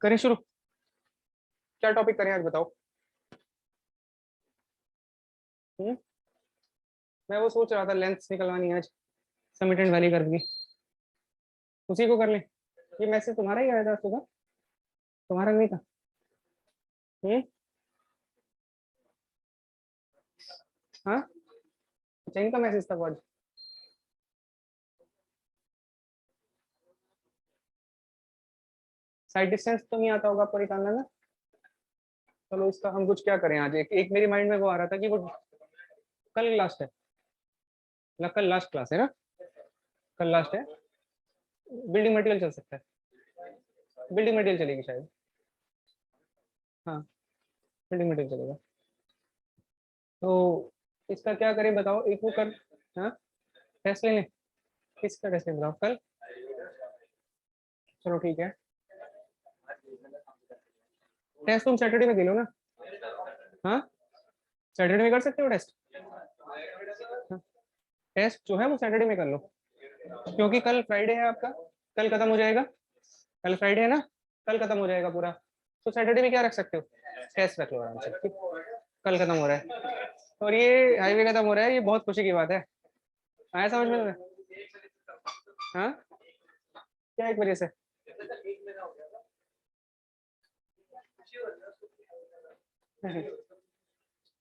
करें शुरू। क्या टॉपिक करें आज बताओ। मैं वो सोच रहा था लेंथ निकलवानी है आज, समिट एंड वैली कर्व की, उसी को कर लें। ये मैसेज तुम्हारा ही आया था सुबह, तुम्हारा नहीं था? हाँ, अच्छा इनका मैसेज था वो आज। साइड डिस्टेंस तो नहीं आता होगा आपको निकालना ना। चलो इसका हम कुछ क्या करें आज। एक मेरी माइंड में वो आ रहा था कि वो कल लास्ट है, कल लास्ट क्लास है ना, कल लास्ट है। बिल्डिंग मटेरियल चल सकता है, बिल्डिंग मटेरियल चलेगी शायद। हाँ, बिल्डिंग मटेरियल चलेगा। तो इसका क्या करें बताओ, एक वो कर। हाँ, टेस्ट ले लें। किसका टेस्ट लें बताओ कल? चलो ठीक है, टेस्ट तुम सैटरडे में दे लो ना। हाँ, सैटरडे में कर सकते हो टेस्ट। हाँ, टेस्ट जो है वो सैटरडे में कर लो, क्योंकि कल फ्राइडे है आपका, कल खत्म हो जाएगा। कल फ्राइडे है ना, कल खत्म हो जाएगा पूरा। तो सैटरडे में क्या रख सकते हो, टेस्ट रख लो आराम से। ठीक, कल खत्म हो रहा है और ये हाईवे खत्म हो रहा है, ये बहुत खुशी की बात है। आया समझ में तुम्हें? हाँ, क्या एक वजह से?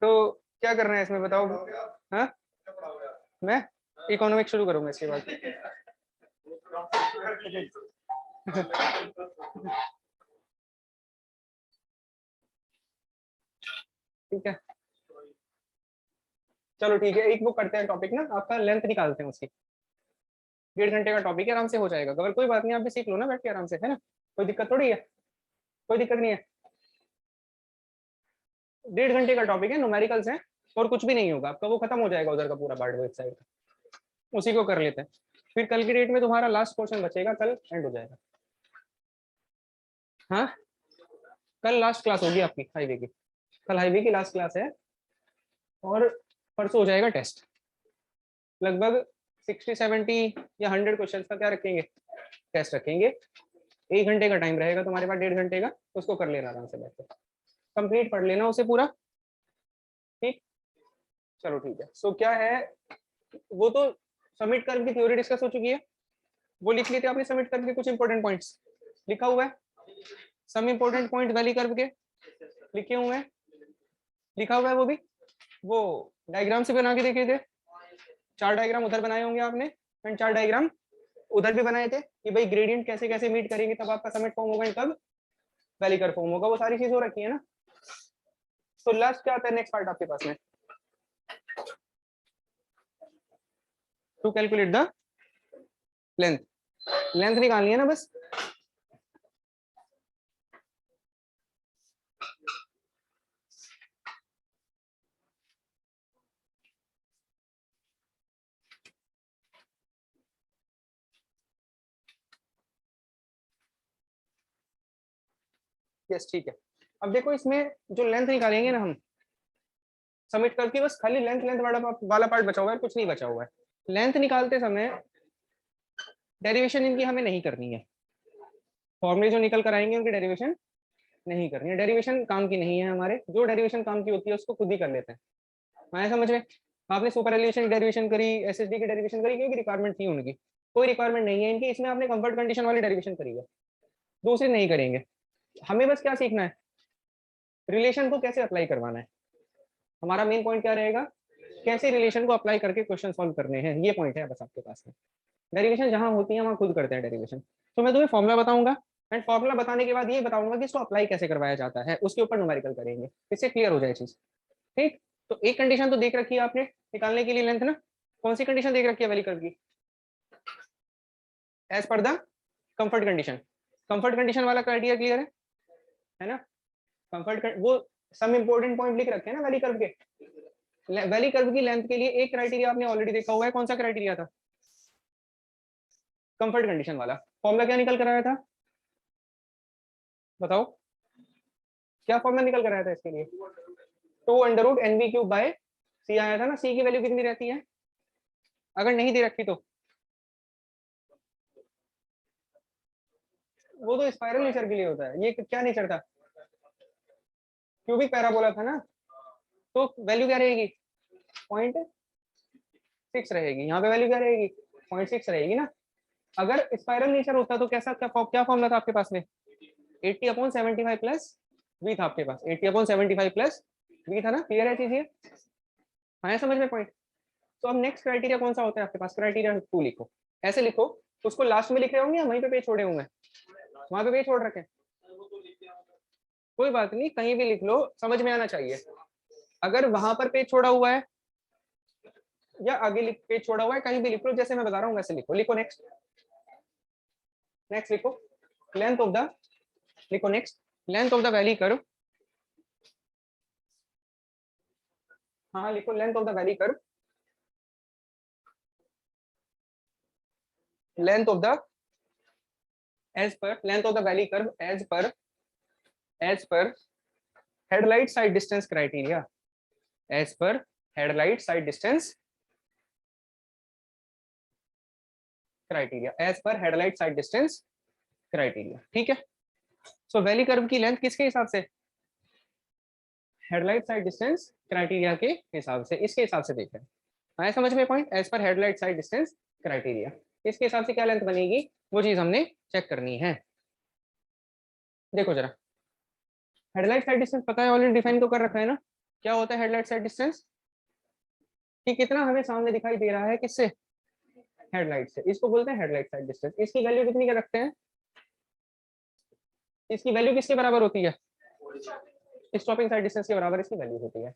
तो क्या करना है इसमें बताओ। हाँ, मैं इकोनॉमिक्स शुरू करूंगा इसके बाद। ठीक है, चलो ठीक है, एक वो करते हैं टॉपिक ना, आपका लेंथ निकालते हैं उसकी। 1.5 घंटे का टॉपिक है, आराम से हो जाएगा। अगर कोई बात नहीं, आप भी सीख लो ना बैठ के आराम से, है ना, कोई दिक्कत थोड़ी है, कोई दिक्कत नहीं है। 1.5 घंटे का टॉपिक है, न्यूमेरिकल्स है और कुछ भी नहीं होगा आपका, वो खत्म हो जाएगा उधर का पूरा पार्ट वेबसाइट का। उसी को कर लेते हैं, फिर कल की डेट में तुम्हारा लास्ट क्वेश्चन बचेगा, कल एंड हो जाएगा। हाँ, कल लास्ट क्लास होगी आपकी हाईवे की, कल हाईवे की लास्ट क्लास है और परसों हो जाएगा टेस्ट। लगभग 60-70 या 100 क्वेश्चन का क्या रखेंगे, टेस्ट रखेंगे। 1 घंटे का टाइम रहेगा तुम्हारे पास, 1.5 घंटे का, उसको कर लेना आराम से बैठ के, कंप्लीट पढ़ लेना उसे पूरा। ठीक, चलो ठीक है। सो क्या है, वो तो सबमिट कर्व की थ्योरी डिस्कस हो चुकी है, वो लिख लिए थे आपने सबमिट कर्व के कुछ इंपॉर्टेंट पॉइंट्स, लिखा हुआ है। Some important point valley curve के लिखे हुए हैं, लिखा हुआ है वो भी। वो डायग्राम से बना के देखे थे, 4 डायग्राम उधर बनाए होंगे आपने एंड 4 डायग्राम उधर भी बनाए थे कि भाई ग्रेडियंट कैसे कैसे मीट करेंगे तब आपका समिट फॉर्म होगा, तब वैली कर्व फॉर्म होगा। वो सारी चीज हो रखी है ना। तो लास्ट क्या आता है नेक्स्ट पार्ट आपके पास में, to calculate the length. Length निकालनी है ना बस। यस ठीक है। अब देखो इसमें जो लेंथ निकालेंगे ना हम सबमिट करके, बस खाली लेंथ लेंथ वाला पार्ट बचा हुआ है, कुछ नहीं बचा हुआ है। लेंथ निकालते समय डेरिवेशन इनकी हमें नहीं करनी है, फॉर्मूले जो निकल कर आएंगे उनकी डेरिवेशन नहीं करनी है। डेरिवेशन काम की नहीं है हमारे, जो डेरिवेशन काम की होती है उसको खुद ही कर लेते हैं। आया समझ में? आपने सुपर एलिवेशन की डेरिवेशन करी, एसएसडी की डेरिवेशन करी, क्योंकि रिक्वायरमेंट थी उनकी, कोई रिक्वायरमेंट नहीं है इनकी। इसमें आपने कंफर्ट कंडीशन वाली डेरिवेशन करी है, दूसरी नहीं करेंगे। हमें बस क्या सीखना है, रिलेशन को कैसे अप्लाई करवाना है। हमारा मेन पॉइंट क्या रहेगा, कैसे रिलेशन को अप्लाई करके क्वेश्चन सॉल्व करने हैं, ये पॉइंट है बस आपके पास में। डेरिवेशन जहां होती है वहां खुद करते हैं डेरिवेशन। तो मैं तुम्हें फॉर्मुला बताऊंगा एंड फॉर्मुला बताने के बाद ये बताऊंगा कि इसको अप्लाई कैसे करवाया जाता है, उसके ऊपर न्यूमेरिकल करेंगे, इससे क्लियर हो जाए चीज। ठीक, तो एक कंडीशन तो देख रखी है आपने निकालने के लिए लेंथ ना, कौन सी कंडीशन देख रखी है वैली कर्व की, as per the comfort condition. Comfort condition वाला क्राइटेरिया क्लियर है ना। कंफर्ट वो सम इंपोर्टेंट पॉइंट लिख रखे हैं ना वैली कर्व के। वैली कर्व की लेंथ के लिए एक क्राइटेरिया आपने ऑलरेडी देखा हुआ है, कौन सा क्राइटेरिया था, कंफर्ट कंडीशन वाला। फॉर्मूला क्या निकल कर आया था बताओ, क्या फॉर्मूला निकल कर आया था इसके लिए, 2√NV³ बाय सी आया था ना। सी की वैल्यू कितनी रहती है, अगर नहीं दे रखी तो वो तो स्पाइरल नेचर के लिए होता है, ये क्या नेचर था, क्यूबिक पैराबोला था ना, तो वैल्यू क्या रहेगी 0.6 रहेगी, यहाँ पे वैल्यू क्या रहेगी 0.6 रहेगी ना। अगर स्पाइरल नेचर होता तो कैसा क्या फॉर्मूला था आपके पास में, 80/75 प्लस वी था आपके पास, 80/75 प्लस वी था ना, क्लियर है चीज ये, आया समझ में पॉइंट। तो अब नेक्स्ट क्राइटेरिया कौन सा होता है आपके पास, क्राइटेरिया 2 लिखो, ऐसे लिखो, उसको लास्ट में लिख रहे होंगे या वहीं पे पेज छोड़े होंगे, वहां पे पेज छोड़ रखे, कोई बात नहीं कहीं भी लिख लो, समझ में आना चाहिए। अगर वहां पर पेज छोड़ा हुआ है या आगे पेज छोड़ा हुआ है, कहीं भी लिख लो, जैसे मैं बता रहा हूँ वैसे लिखो। लिखो नेक्स्ट, नेक्स्ट लिखो लेंथ ऑफ द, लिखो next length of the valley curve, हाँ लिखो length of the valley curve, length of the as per, length of the valley curve as per headlight side distance criteria, as per headlight side distance criteria, as per headlight side distance criteria, ठीक है। So valley curve की लेंथ किसके हिसाब से, headlight side distance criteria के हिसाब से, इसके हिसाब से देख रहे हैं, आया समझ में point, as per headlight side distance criteria, इसके हिसाब से क्या लेंथ बनेगी वो चीज हमने चेक करनी है। देखो जरा, हेडलाइट साइड डिस्टेंस पता है, ऑलरेडी डिफाइन तो कर रखा है ना, क्या होता है हेडलाइट साइड डिस्टेंस, कि कितना हमें सामने दिखाई दे रहा है किससे, हेडलाइट से, इसको बोलते हैं हेडलाइट साइड डिस्टेंस। इसकी वैल्यू कितनी कर रखते हैं, इसकी वैल्यू किसके बराबर होती है, स्टॉपिंग साइड डिस्टेंस के बराबर इसकी वैल्यू होती है।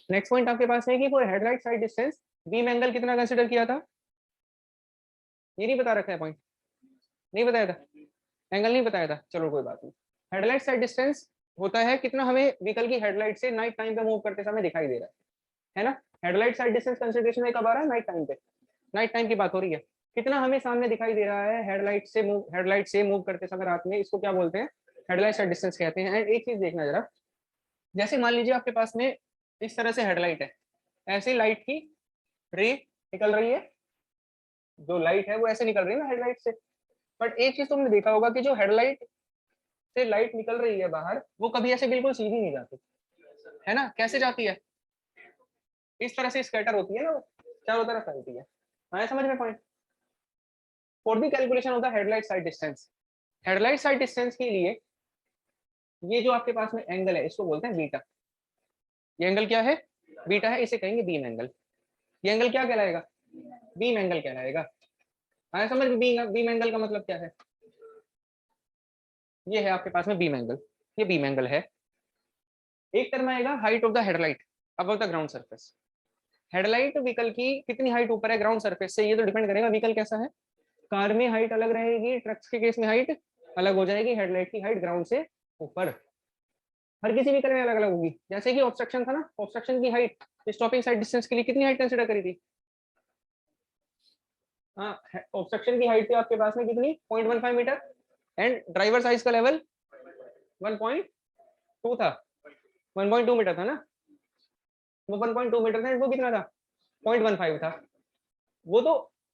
नेक्स्ट पॉइंट आपके पास है कि for headlight side distance beam angle कितना कंसीडर किया था, ये नहीं बता रखा है पॉइंट, नहीं बताया था, एंगल नहीं बताया था, चलो कोई बात नहीं। हेडलाइट साइड डिस्टेंस होता है कितना हमें व्हीकल की हेडलाइट से नाइट टाइम पे मूव करते समय दिखाई दे रहा है ना, हेडलाइट साइड डिस्टेंस कंसीडरेशन में कब आ रहा है, नाइट टाइम पे, नाइट टाइम की बात हो रही है, कितना हमें सामने दिखाई दे रहा है हेडलाइट से मूव करते समय रात में, इसको क्या बोलते हैं, हेडलाइट साइड डिस्टेंस कहते हैं। एंड एक चीज देखना जरा, जैसे मान लीजिए आपके पास में इस तरह से हेडलाइट है, ऐसे लाइट की रे निकल रही है, जो लाइट है वो ऐसे निकल रही है ना हेडलाइट से, बट एक चीज तुमने देखा होगा कि जो हेडलाइट से लाइट निकल रही है बाहर, वो कभी ऐसे बिल्कुल सीधी नहीं जाती है ना, कैसे जाती है, इस तरह से स्कैटर होती है ना, चारों तरफ फैलती है, आया समझ में point. For the calculation of the headlight side distance, headlight side distance के लिए ये जो आपके पास में एंगल है इसको बोलते हैं बीटा, ये एंगल क्या है, बीटा है, इसे कहेंगे बीम एंगल, ये एंगल क्या कहलाएगा, बीम एंगल कहलाएगा, आया समझ में, बीम एंगल का मतलब क्या है, ये है आपके पास में बीम एंगल, ये बीम एंगल है। एक टर्म आएगा height of the headlight above the ground surface, headlight vehicle की कितनी हाइट ऊपर है ग्राउंड सरफेस से, ये तो डिपेंड करेगा व्हीकल कैसा है, कार में हाइट अलग रहेगी, ट्रक्स के केस में हाइट अलग हो जाएगी, हेडलाइट की हाइट ग्राउंड से ऊपर हर किसी व्हीकल में अलग अलग होगी। जैसे कि ऑब्स्ट्रक्शन था ना, ऑब्स्ट्रक्शन की हाइट स्टॉपिंग साइड डिस्टेंस के लिए कितनी हाइट कंसीडर करी थी, हाँ ऑब्स्ट्रक्शन की हाइट थी आपके पास में कितनी 0.15 मीटर, एंड ड्राइवर साइज का लेवल 1.2 था, 1.2 मीटर था ना, वो 1.2 मीटर था, वो कितना था 0.15 था, वो तो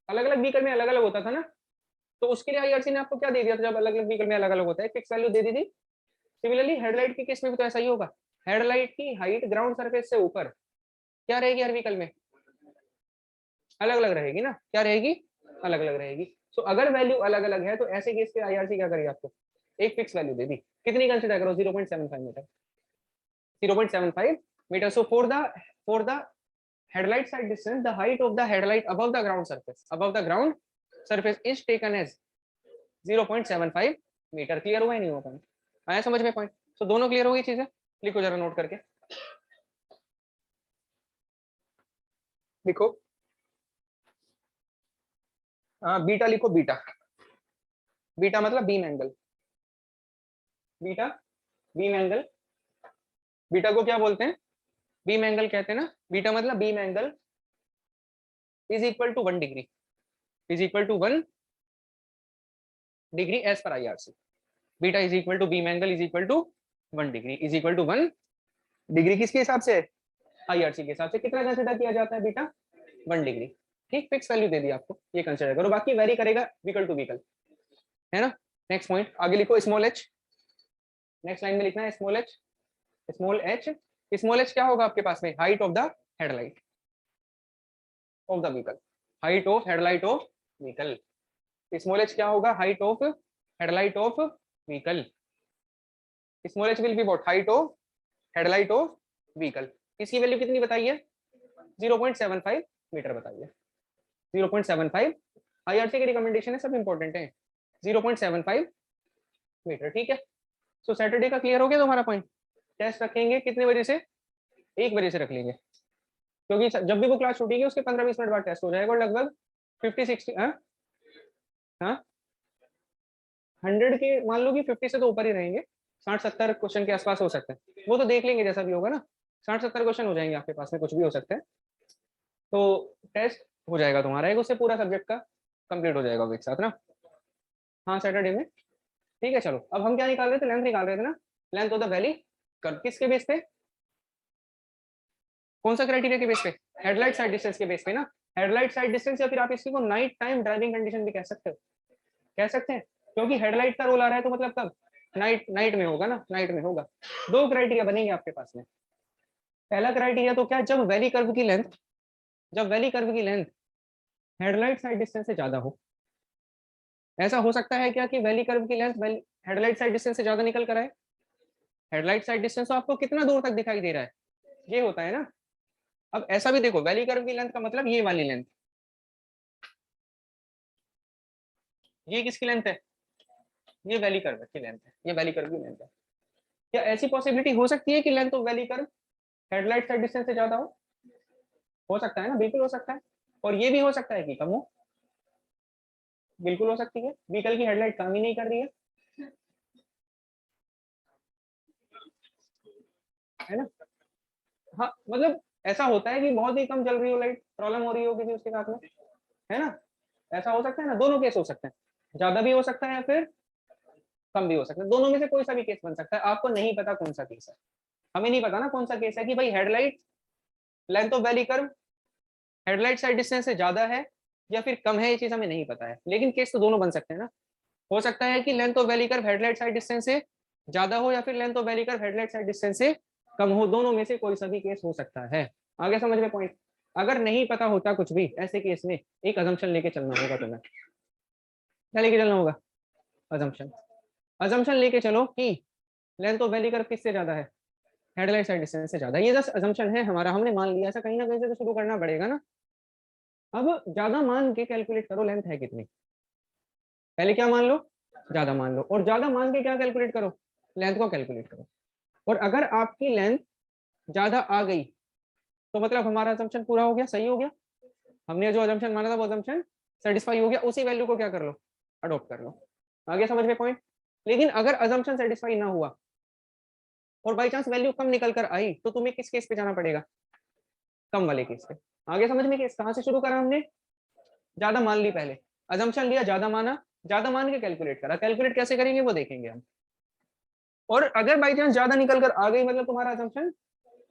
अलग अलग व्हीकल में अलग अलग होता था ना, तो उसके लिए आईआरसी ने आपको क्या दे दिया था, जब अलग अलग व्हीकल में अलग अलग होता है फिक्स वैल्यू दे दी थी। सिमिलरली हेडलाइट के केस में भी तो ऐसा ही होगा, हेडलाइट की हाइट ग्राउंड सरफेस से ऊपर क्या रहेगी हर व्हीकल में, अलग अलग रहेगी ना, क्या रहेगी, अलग अलग रहेगी। सो अगर वैल्यू अलग अलग है तो ऐसे केस के आईआरसी क्या करेगी आपको, एक फिक्स वैल्यू दे दी, कितनी कंसीडर करो 0.75 metre, 0.75 metre. So for the headlight side distance, the height of the headlight above the ground surface is taken as 0.75 metre. Clear हुआ ही नहीं हुआ पॉइंट, आया समझ में पॉइंट। तो दोनों क्लियर हो गई चीजें, लिखो जरा नोट करके, लिखो बीटा लिखो, बीटा, बीटा मतलब beam angle, beta beam angle, beta को क्या बोलते हैं, बीम एंगल कहते हैं ना, बीटा मतलब beam angle is equal to 1 degree, is equal to 1 degree as per IRC, beta is equal to beam angle is equal to 1 degree, is equal to 1 degree किसके हिसाब से, आईआरसी के हिसाब से, कितना कंसीडर किया जाता है बीटा 1 डिग्री, ठीक, फिक्स वैल्यू दे दी आपको, ये कंसीडर करो, बाकी वेरी करेगा व्हीकल टू व्हीकल, है ना। नेक्स्ट पॉइंट आगे लिखो स्मॉल एच, नेक्स्ट लाइन में लिखना है small H, small H. Small H क्या होगा आपके पास में, height of the headlight of the vehicle, height of headlight of vehicle. Small H क्या होगा, height of headlight of vehicle. Small H will be what, height of headlight of vehicle. इसकी value कितनी बताई है, 0.75 मीटर बताई है, 0.75। IRC की recommendation है, सब इंपॉर्टेंट है, 0.75 मीटर, ठीक है। सो सैटरडे का क्लियर हो गया तुम्हारा पॉइंट। टेस्ट रखेंगे कितने बजे से, 1 बजे से रख लेंगे, क्योंकि जब भी वो क्लास छूटेगी उसके 15-20 मिनट बाद टेस्ट हो जाएगा और लगभग 50-60 हाँ 100 के मान लो कि 50 से तो ऊपर ही रहेंगे, 60-70 क्वेश्चन के आसपास हो सकते हैं, वो तो देख लेंगे जैसा भी होगा ना, 60-70 क्वेश्चन हो जाएंगे आपके पास में, कुछ भी हो सकता है। तो टेस्ट हो जाएगा तुम्हारा एक, उससे पूरा सब्जेक्ट का कंप्लीट हो जाएगा एक साथ ना। हाँ सैटरडे में, ठीक है। चलो अब हम क्या निकाल रहे थे, लेंथ निकाल रहे थे ना, length of the valley curve, किसके बेस पे, कौन सा क्राइटेरिया के बेस पे, हेडलाइट साइड डिस्टेंस के बेस पे ना, हेडलाइट साइड डिस्टेंस, या फिर आप इसको नाइट टाइम ड्राइविंग कंडीशन भी कह सकते हो, कह सकते हैं, क्योंकि हेडलाइट का रोल आ रहा है तो मतलब कब, नाइट में होगा ना, नाइट में होगा। 2 क्राइटेरिया बनेंगे आपके पास में। पहला क्राइटेरिया तो क्या, जब वैली कर्व की लेंथ, जब वैली कर्व की लेंथ हेडलाइट साइड डिस्टेंस से ज्यादा हो। ऐसा हो सकता है क्या कि वैली कर्व की लेंथ हेडलाइट साइड डिस्टेंस से ज्यादा निकल कर आए, हेडलाइट साइड डिस्टेंस तो आपको कितना दूर तक दिखाई दे रहा है, ये होता है ना। अब ऐसा भी देखो, वैली कर्व की लेंथ का मतलब ये वाली लेंथ, ये किसकी लेंथ है, ये वैली कर्व की लेंथ है, ये वैली कर्व की लेंथ है। क्या ऐसी पॉसिबिलिटी हो सकती है कि length of valley curve headlight side distance से ज्यादा हो सकता है ना, बिल्कुल हो सकता है। और ये भी हो सकता है कि कम हो, बिल्कुल हो सकती है, व्हीकल की हेडलाइट काम ही नहीं कर रही है ना। हाँ मतलब ऐसा होता है कि बहुत ही कम जल रही हो लाइट, प्रॉब्लम हो रही हो किसी उसके साथ में, है ना, ऐसा हो सकता है ना, दोनों केस हो सकते हैं, ज्यादा भी हो सकता है या फिर कम भी हो सकता है, दोनों में से कोई सा भी केस बन सकता है। आपको नहीं पता कौन सा केस है, हमें नहीं पता ना कौन सा केस है कि भाई headlight length of valley curve headlight side distance से ज्यादा है या फिर कम है, ये चीज हमें नहीं पता है, लेकिन केस तो दोनों बन सकते हैं ना। हो सकता है कि length of valley curve headlight side distance से ज्यादा हो या फिर length of valley curve headlight side distance से कम हो, दोनों में से कोई सा भी केस हो सकता है। आगे समझ में पॉइंट। अगर नहीं पता होता कुछ भी ऐसे केस में, एक अजम्पशन लेके चलना होगा तुम्हें, क्या लेके चलना होगा, अजम्पशन। अजम्पशन लेके चलो कि लेंथ ऑफ वैली कर्व किससे ज्यादा है, हेडलाइट साइड डिस्टेंस से ज्यादा। ये जस्ट अजम्पशन है हमारा, हमने मान लिया, ऐसा कहीं ना कहीं से तो शुरू करना पड़ेगा ना। अब ज्यादा मान के कैलकुलेट करो लेंथ है कितनी, पहले क्या मान लो, ज्यादा मान लो, और ज्यादा मान के क्या कैलकुलेट करो, लेंथ को कैलकुलेट करो। और अगर आपकी लेंथ ज्यादा आ गई तो मतलब हमारा असम्पशन पूरा हो गया, सही हो गया, हमने जो असम्पशन माना था वो असम्पशन सेटिस्फाई हो गया, उसी वैल्यू को क्या कर लो, अडॉप्ट कर लो। आगे समझ में पॉइंट। लेकिन अगर असम्पशन सेटिस्फाई ना हुआ और बाई चांस वैल्यू कम निकल कर आई तो तुम्हें किस केस पे जाना पड़ेगा, कम वाले केस पे। आगे समझ में, केस कहां से शुरू करा हमने, ज्यादा मान ली पहले, अजम्पशन लिया, ज्यादा माना, ज्यादा मान के कैलकुलेट करा, कैलकुलेट कैसे करेंगे वो देखेंगे हम। और अगर बाई चांस ज्यादा निकल कर आ गई मतलब तुम्हारा अजम्पशन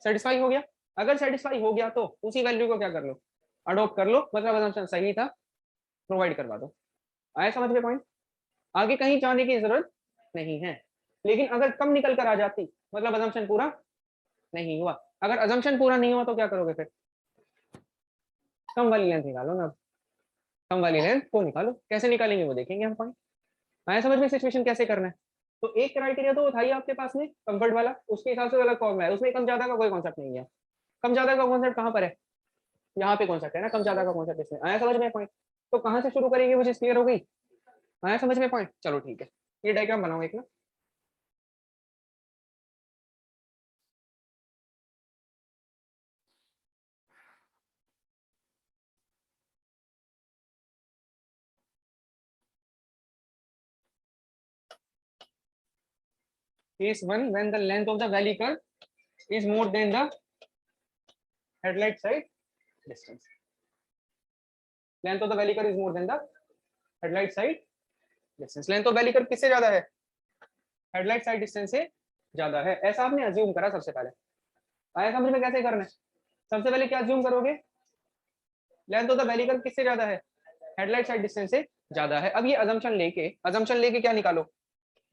सेटिस्फाई हो गया, अगर सेटिस्फाई हो गया तो उसी वैल्यू को क्या कर लो, अडॉप्ट कर लो, मतलब अजम्पशन सही था, प्रोवाइड करवा दो। आया समझ में पॉइंट। आगे कहीं जाने की जरूरत नहीं है। लेकिन अगर कम निकल कर आ जाती मतलब अजम्पशन पूरा नहीं हुआ, अगर अजम्पशन पूरा नहीं हुआ तो क्या करोगे फिर, कम वाली लेंथ निकालो ना, कम वाली लेंथ को निकालो, कैसे निकालेंगे वो देखेंगे हम पॉइंट। आया समझ में सिचुएशन कैसे करना है। तो एक क्राइटेरिया तो था ही आपके पास में कंफर्ट वाला, उसके हिसाब से अलग फॉर्म है, उसमें कम ज्यादा का कोई कॉन्सेप्ट नहीं है। कम ज्यादा का कॉन्सेप्ट कहाँ पर है, यहाँ पे कॉन्सेप्ट है ना, कम ज्यादा का कॉन्सेप्ट इसमें। आया समझ में पॉइंट। तो कहाँ से शुरू करेंगे वो चीज क्लियर हो गई, आया समझ में पॉइंट। चलो ठीक है, ये डायग्राम बनाओ एक ना। Case 1 when the length of the valley curve is more than the headlight side distance. Length of the valley curve is more than the headlight side distance. Length of valley curve किससे ज्यादा है, headlight side distance से ज्यादा है, ऐसा आपने assume करा सबसे पहले। आया समझ में कैसे करना है। सबसे पहले क्या अज्यूम करोगे, length of the valley curve किससे ज्यादा है, हेडलाइट साइड डिस्टेंस से ज्यादा है। अब ये अजम्पशन लेके क्या निकालो,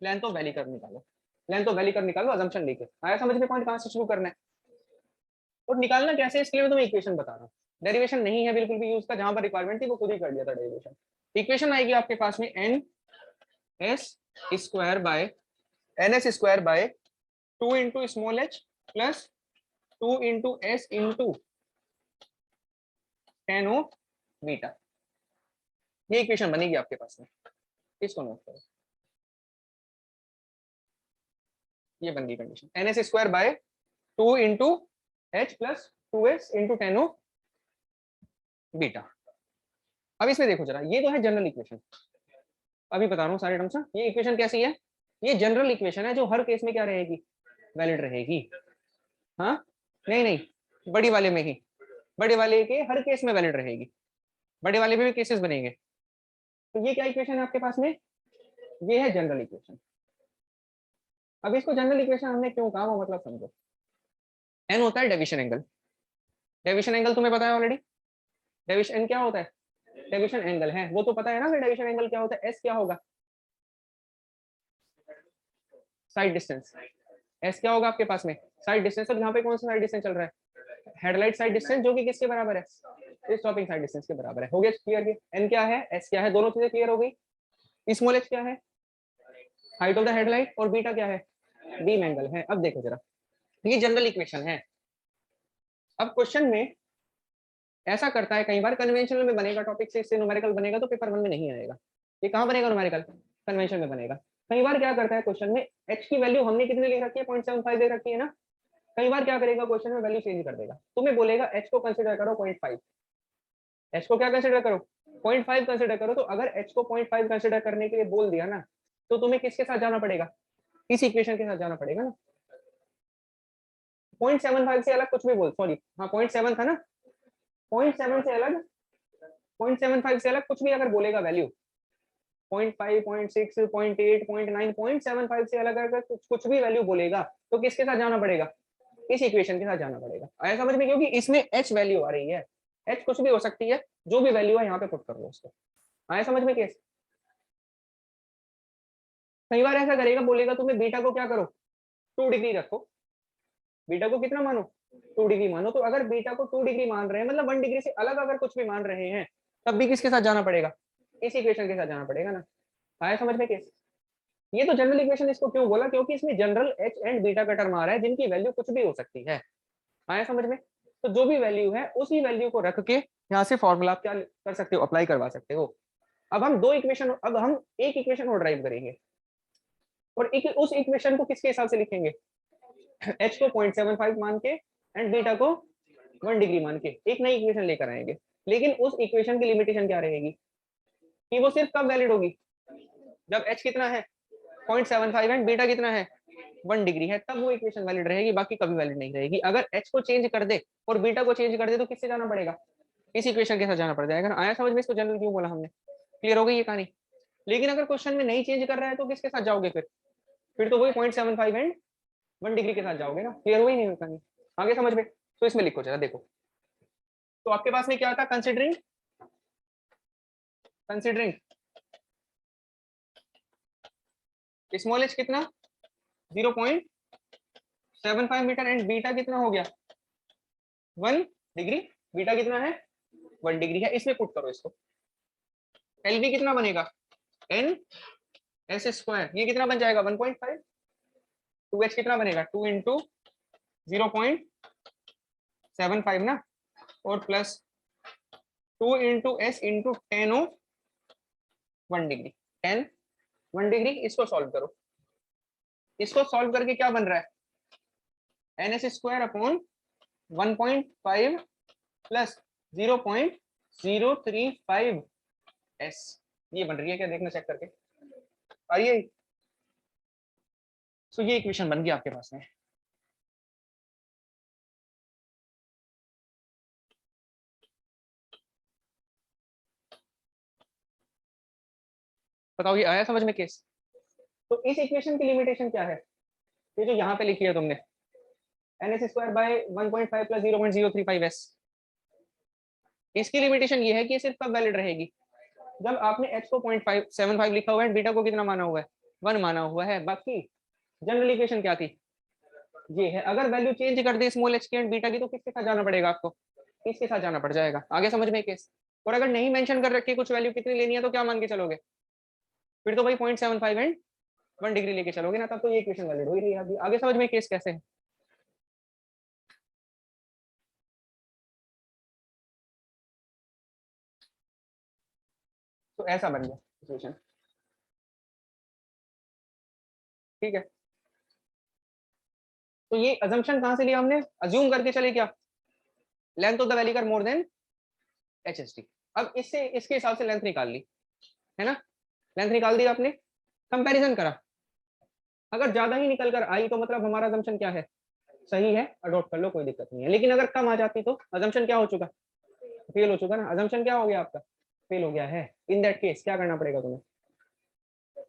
लेंथ ऑफ वैली कर्व निकालो, लेंथ ऑफ वैली कर्व निकालो अजम्पशन लेके। आया समझ में पॉइंट कहां से शुरू करना है और निकालना कैसे, इसके लिए मैं तुम्हें इक्वेशन बता रहा हूँ। डेरिवेशन नहीं है बिल्कुल भी यूज का, जहां पर रिक्वायरमेंट थी वो खुद ही कर दिया था डेरिवेशन। इक्वेशन आएगी आपके पास में N S square by N S square by 2 into small H plus 2 into S into tan of beta. ये इक्वेशन बनेगी आपके पास में, इसको नोट करो। ये बन गई condition, N S square by 2 into H plus 2s into tan of beta. अब इसमें देखो जरा, ये तो है जनरल इक्वेशन, अभी बता रहा हूँ सारे टर्म्स ना। ये इक्वेशन कैसी है, ये जनरल इक्वेशन है जो हर केस में क्या रहेगी, वैलिड रहेगी। हाँ नहीं नहीं, बड़ी वाले में ही, बड़े वाले के हर केस में वैलिड रहेगी, बड़े वाले में भी केसेस बनेंगे। तो ये क्या इक्वेशन है आपके पास में, ये है जनरल इक्वेशन। अब इसको जनरल इक्वेशन हमने क्यों कहा वो मतलब समझो। एन होता है डेविएशन एंगल, डेविएशन एंगल तुम्हें पता है ऑलरेडी, डेविएशन एन क्या होता है, डेविएशन एंगल है वो तो पता है ना। फिर डेविएशन एंगल क्या होता है, एस क्या होगा, साइड डिस्टेंस। एस क्या होगा आपके पास में, साइड डिस्टेंस। और यहाँ पे कौन सा साइड डिस्टेंस चल रहा है, हेडलाइट साइड डिस्टेंस, जो कि किसके बराबर है, स्टॉपिंग साइड डिस्टेंस के बराबर है। हो गया क्लियर, एन क्या है एस क्या है, दोनों चीजें क्लियर हो गई। स्मॉल एच क्या है, हाइट ऑफ द हेडलाइट, और बीटा क्या है, बीम एंगल है। अब देखो जरा, ये जनरल इक्वेशन है। अब क्वेश्चन में ऐसा करता है, कई बार कन्वेंशनल में बनेगा टॉपिक से, इससे न्यूमेरिकल बनेगा तो पेपर 1 में नहीं आएगा। ये कहाँ बनेगा न्यूमेरिकल, कन्वेंशन में बनेगा। कई बार क्या करता है क्वेश्चन में, एच की वैल्यू हमने कितनी ले रखी है, 0.75 दे रखी है ना। कई बार क्या करेगा क्वेश्चन में, वैल्यू चेंज कर देगा, तुम्हें बोलेगा एच को कंसिडर करो 0.5, एच को क्या कंसिडर करो 0.5 कंसिडर करो। तो अगर एच को 0.5 कंसिडर करने के लिए बोल दिया ना, तो तुम्हें किसके साथ जाना पड़ेगा, इस इक्वेशन के साथ जाना पड़ेगा ना। 0.75 से अलग कुछ भी बोल, सॉरी हाँ 0.7 था ना, 0.7 से अलग, 0.75 से अलग कुछ भी अगर बोलेगा वैल्यू, 0.5 0.6 0.8 0.9 0.75 से अलग अगर कुछ भी वैल्यू बोलेगा, तो किसके साथ जाना पड़ेगा, इस इक्वेशन के साथ जाना पड़ेगा। आया समझ में, क्योंकि इसमें एच वैल्यू आ रही है, एच कुछ भी हो सकती है, जो भी वैल्यू है यहाँ पे पुट कर लो उसको। आया समझ में केस। कई बार ऐसा करेगा, बोलेगा तुम्हें बीटा को क्या करो 2 डिग्री रखो, बीटा को कितना मानो 2 डिग्री मानो। तो अगर बीटा को 2 डिग्री मान रहे हैं, मतलब 1 डिग्री से अलग अगर कुछ भी मान रहे हैं, तब भी किसके साथ जाना पड़ेगा, इस इक्वेशन के साथ जाना पड़ेगा ना। आया समझ में केस। ये तो जनरल इक्वेशन इसको क्यों बोला, क्योंकि इसमें जनरल एच एंड बीटा का टर्म आ रहा है, जिनकी वैल्यू कुछ भी हो सकती है। आया समझ में। तो जो भी वैल्यू है उसी वैल्यू को रख के यहाँ से फॉर्मूला क्या कर सकते हो, अप्लाई करवा सकते हो। अब हम एक इक्वेशन और ड्राइव करेंगे, और उस इक्वेशन को किसके हिसाब से लिखेंगे, एच को 0.75 मान के एंड बीटा को 1 डिग्री मान के एक नई इक्वेशन लेकर आएंगे। लेकिन उस इक्वेशन की लिमिटेशन क्या रहेगी, कि वो सिर्फ कब वैलिड होगी, जब एच कितना है 0.75 एंड बीटा कितना है 1 डिग्री है, तब वो इक्वेशन वैलिड रहेगी, बाकी कभी वैलिड नहीं रहेगी। अगर एच को चेंज कर दे और बीटा को चेंज कर दे, तो किससे जाना पड़ेगा, इस इक्वेशन के साथ जाना पड़ जाएगा। आया समझ में, इसको जनरल क्यों बोला हमने, क्लियर हो गई ये कहानी। लेकिन अगर क्वेश्चन में नहीं चेंज कर रहा है, तो किसके साथ जाओगे फिर तो वही 0.75 एंड 1 डिग्री के साथ जाओगे ना, क्लियर हो ही नहीं कहानी। आगे समझ में। तो इसमें लिखो जरा, देखो तो आपके पास में क्या था, कंसिडरिंग स्मॉल एच कितना 0.75 मीटर एंड बीटा कितना हो गया 1 डिग्री, बीटा कितना है 1 डिग्री है। इसमें पुट करो इसको, एलवी कितना बनेगा एन एस स्क्वायर, ये कितना बन जाएगा 1.5, 2h कितना बनेगा 2 इंटू 0.75 ना, और plus 2 into S into 10 of 1 degree, 10 1 degree. इसको सॉल्व करो, इसको सॉल्व करके क्या बन रहा है, N S square upon 1.5 plus 0.035 S, ये बन रही है क्या, देखना चेक करके आ रही है। सो ये इक्वेशन बन गई आपके पास में। बताओ ये आया समझ में केस। तो इस इक्वेशन की लिमिटेशन क्या है, ये जो यहाँ पे लिखी है तुमने, N S square by 1.5 plus 0.035 S, इसकी लिमिटेशन ये है कि सिर्फ कब वैलिड रहेगी, जब आपने h को 0.575 लिखा हुआ है, बीटा को कितना माना हुआ है, 1 माना हुआ है। बाकी जनरल इक्वेशन क्या थी, ये है। अगर वैल्यू चेंज कर दे स्मॉल h की एंड बीटा की, तो किसके साथ जाना पड़ेगा आपको, इसके साथ जाना पड़ जाएगा। आगे समझ में केस। और अगर नहीं मेंशन कर रखी कुछ वैल्यू कितनी लेनी है, तो क्या मान के चलोगे, फिर तो भाई 0.75 एंड 1 डिग्री लेके चलोगे ना, तब तो ये इक्वेशन वैलिड हो ही रही है। आगे समझ में केस कैसे है। तो ऐसा बन गया सिचुएशन, ठीक है। तो ये अजम्पशन कहां से लिया हमने, अज्यूम करके चले क्या, लेंथ ऑफ द वैली कर मोर देन HSD। अब इससे इसके हिसाब से लेंथ निकाल ली है ना, लेंथ निकाल दी आपने, कंपैरिजन करा, अगर ज्यादा ही निकल कर आई तो मतलब हमारा अजम्पशन क्या है, सही है, अडॉप्ट कर लो, कोई दिक्कत नहीं है। लेकिन अगर कम आ जाती तो अजम्पशन क्या हो चुका, फेल हो चुका ना। अजम्पशन क्या हो गया आपका, फेल हो गया है। इन दैट केस क्या करना पड़ेगा तुम्हें,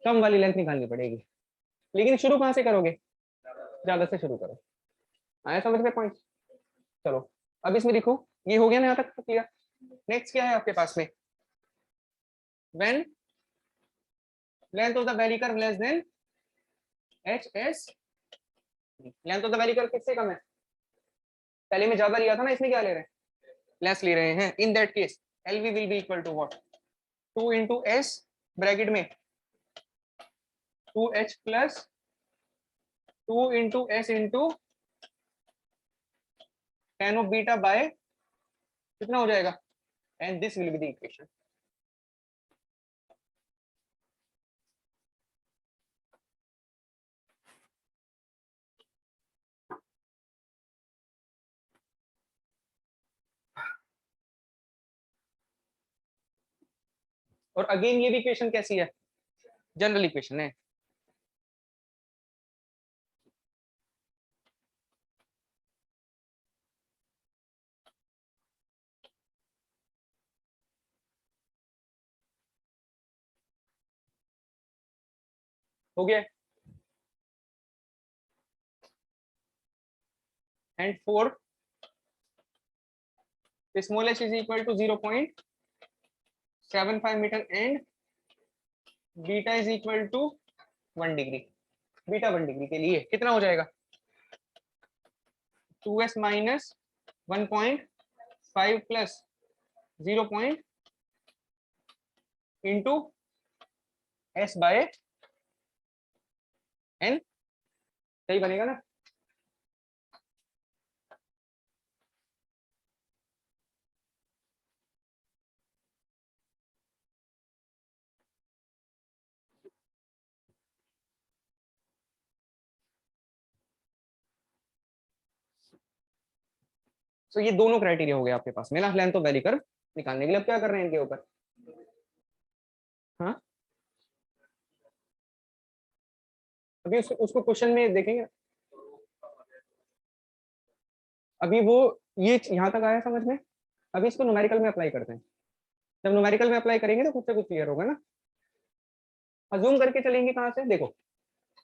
कम वाली लेंथ निकालनी पड़ेगी। लेकिन शुरू कहां से करोगे, ज्यादा से शुरू करो। आया समझ में पॉइंट। चलो अब इसमें देखो, ये हो गया ना यहाँ तक क्लियर। नेक्स्ट क्या है आपके पास में, when length of the valley curve less then HS। Length of the valley curve किससे कम है, पहले में ज्यादा लिया था ना, इसमें क्या ले रहे हैं, लेस ले रहे हैं। In that case LV will be equal to what, 2 into S bracket में 2H plus 2 into S into tan of beta by कितना हो जाएगा, and this will be the equation. और अगेन ये भी इक्वेशन कैसी है, जनरल इक्वेशन है। हो गया, and for small h is equal to 0.75 metre and beta is equal to 1 degree. Beta 1 degree के लिए कितना हो जाएगा, 2s minus 1.5 plus 0 into s by n, सही बनेगा ना। तो ये दोनों क्राइटेरिया हो गए आपके पास में ना, लेंथ ऑफ वैली कर्व निकालने के लिए। अब क्या कर रहे हैं इनके ऊपर, हाँ अभी उसको क्वेश्चन में देखेंगे। अभी वो ये यहाँ तक आया समझ में, अभी इसको न्यूमेरिकल में अप्लाई करते हैं। जब न्यूमेरिकल में अप्लाई करेंगे तो खुद से कुछ क्लियर होगा ना। अज्यूम करके चलेंगे कहाँ से, देखो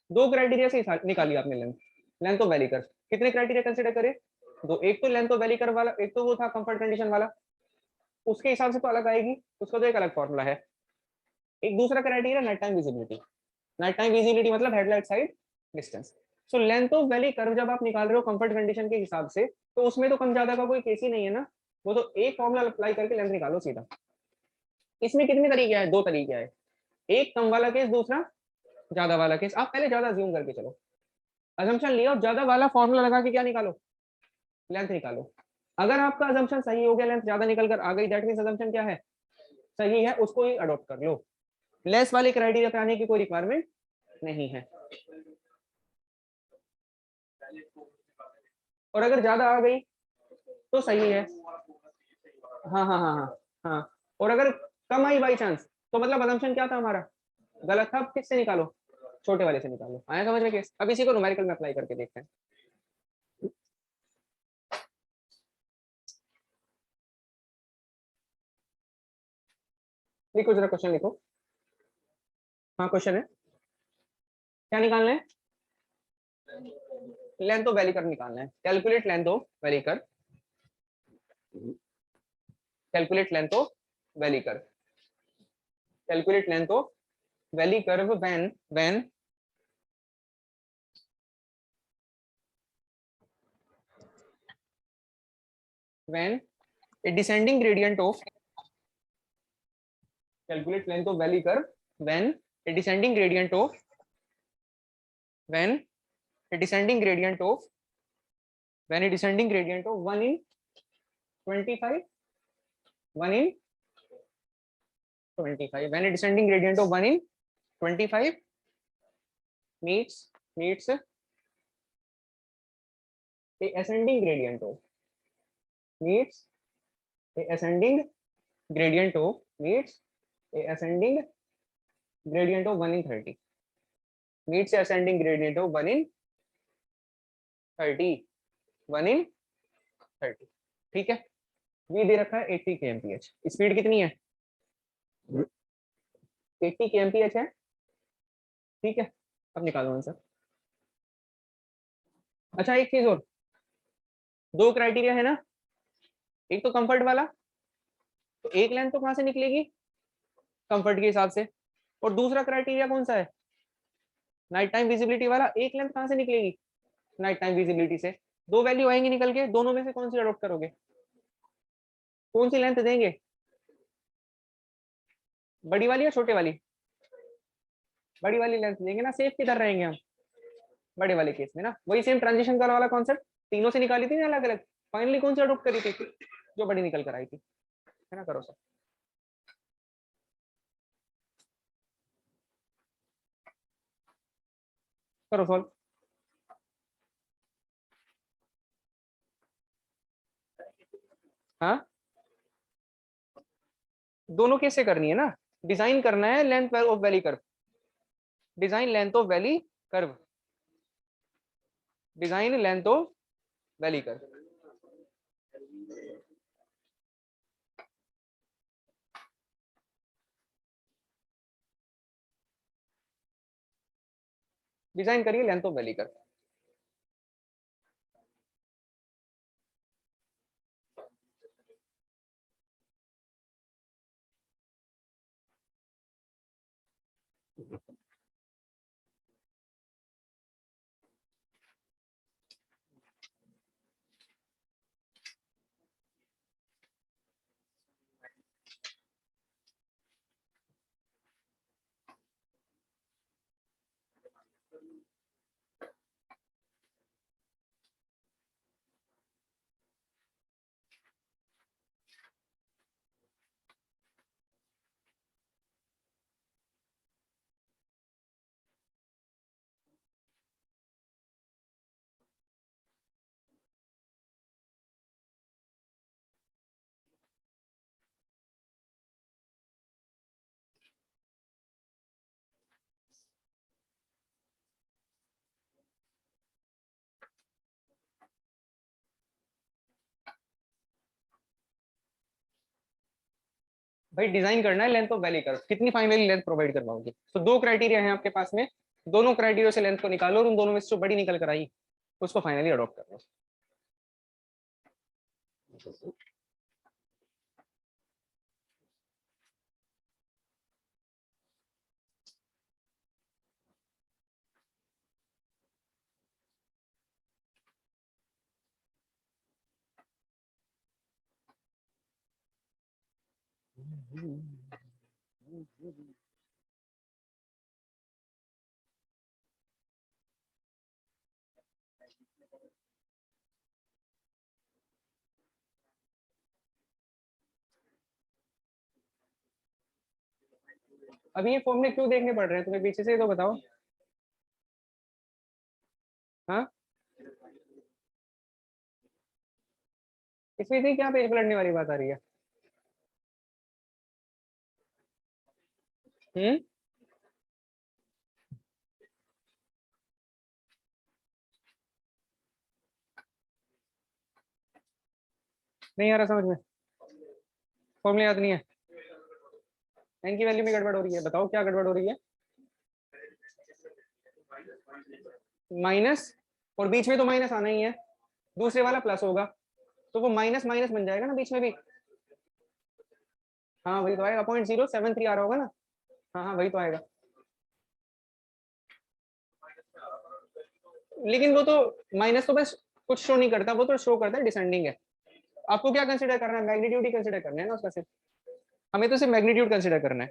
दो क्राइटेरिया से निकाली आपने length, length of valley curve. कितने क्राइटेरिया कंसीडर करें, दो। एक तो लेंथ ऑफ वैली कर्व वाला, एक तो वो था कंफर्ट कंडीशन वाला, उसके हिसाब से तो अलग आएगी, उसका तो एक अलग फॉर्मूला है। एक दूसरा criteria night time visibility. Night time visibility मतलब headlight side distance. So length of valley curve जब आप निकाल रहे हो कंफर्ट कंडीशन के हिसाब से, तो उसमें तो कम ज्यादा का कोई केस ही नहीं है ना, वो तो एक फॉर्मूला अप्लाई करके लेंथ निकालो सीधा। इसमें कितने तरीके हैं, दो तरीके हैं, एक कम वाला केस, दूसरा ज्यादा वाला केस। आप पहले ज्यादा ज्यूम करके चलो, अजम्पशन लिया और ज्यादा वाला फॉर्मूला लगा के क्या निकालो, लेंथ निकालो। अगर आपका अजम्पशन सही हो गया, लेंथ ज्यादा निकल कर आ गई, दैट मींस अजम्पशन क्या है, सही है, उसको ही अडॉप्ट कर लो। लेस वाले क्राइटेरिया पे आने की कोई रिक्वायरमेंट नहीं है। और अगर ज्यादा आ गई तो सही है, हाँ हाँ हाँ हाँ हाँ। और अगर कम आई बाई चांस, तो मतलब अजम्पशन क्या था हमारा, गलत था। अब किससे निकालो, छोटे वाले से निकालो। आया समझ में केस। अब इसी को न्यूमेरिकल में अप्लाई करके देखते हैं। लिखो जरा क्वेश्चन लिखो। हाँ क्वेश्चन है, क्या निकालना है, लेंथ ऑफ वैली कर्व निकालना है। Calculate length of valley curve, calculate length of valley curve. Calculate length of valley curve when a descending gradient of calculate length of valley curve when a descending gradient of when a descending gradient of 1 in 25 1 in 25 when a descending gradient of 1 in 25 meets a ascending gradient of meets a ascending gradient of 1 in 30 meets a ascending gradient of 1 in 30 1 in 30 ठीक है। v दे रखा है 80 kmph, speed कितनी है 80 kmph है, ठीक है। अब निकालो आंसर। अच्छा एक चीज और, दो क्राइटेरिया है ना, एक तो कंफर्ट वाला, तो एक लेंथ तो कहां से निकलेगी कंफर्ट के हिसाब से, और दूसरा क्राइटेरिया कौन सा है नाइट टाइम विजिबिलिटी वाला, एक लेंथ कहां से निकलेगी नाइट टाइम विजिबिलिटी से। दो वैल्यू आएंगी निकल के, दोनों में से कौन सी अडॉप्ट करोगे, कौन सी लेंथ देंगे, बड़ी वाली या छोटे वाली, बड़ी वाली लेंथ देंगे ना, सेफ किधर रहेंगे हम बड़े वाले केस में ना। वही सेम ट्रांजिशन कलर वाला कॉन्सेप्ट तीनों से निकाली थी ना अलग अलग, फाइनली कौन सी अडॉप्ट करी थी जो बड़ी निकल कर आई थी, है ना। करो सर। करो सॉल्व। हाँ दोनों केस से करनी है ना, डिजाइन करना है length of valley curve, design length of valley curve, design length of valley curve. Design करिए लेंथ ऑफ वैली कर्व। भाई डिजाइन करना है लेंथ ऑफ वैली कर्व, कितनी फाइनली लेंथ प्रोवाइड कर पाओगे। तो दो क्राइटेरिया है आपके पास में, दोनों क्राइटेरिया से लेंथ को निकालो और उन दोनों में से जो बड़ी निकल कर आई उसको फाइनली अडॉप्ट कर लो। अभी ये फॉर्मूले क्यों देखने पड़ रहे हैं तुम्हें पीछे से, तो बताओ। हाँ इसमें इतनी क्या पेज पलटने वाली बात आ रही है। हम्म नहीं आ रहा समझ में, फॉर्मूले याद नहीं है, एन की वैल्यू में गड़बड़ हो रही है, बताओ क्या गड़बड़ हो रही है। माइनस, और बीच में तो माइनस आना ही है, दूसरे वाला प्लस होगा तो वो माइनस माइनस बन जाएगा ना बीच में भी। हाँ वही तो आएगा, 0.073 आ रहा होगा ना, हाँ हाँ वही तो आएगा, लेकिन वो तो माइनस तो बस कुछ शो नहीं करता, वो तो शो करता है डिसेंडिंग है। आपको क्या कंसिडर करना है, मैग्नीट्यूड ही कंसिडर करना है ना उसका सिर्फ, हमें तो सिर्फ मैग्नीट्यूड कंसिडर करना है।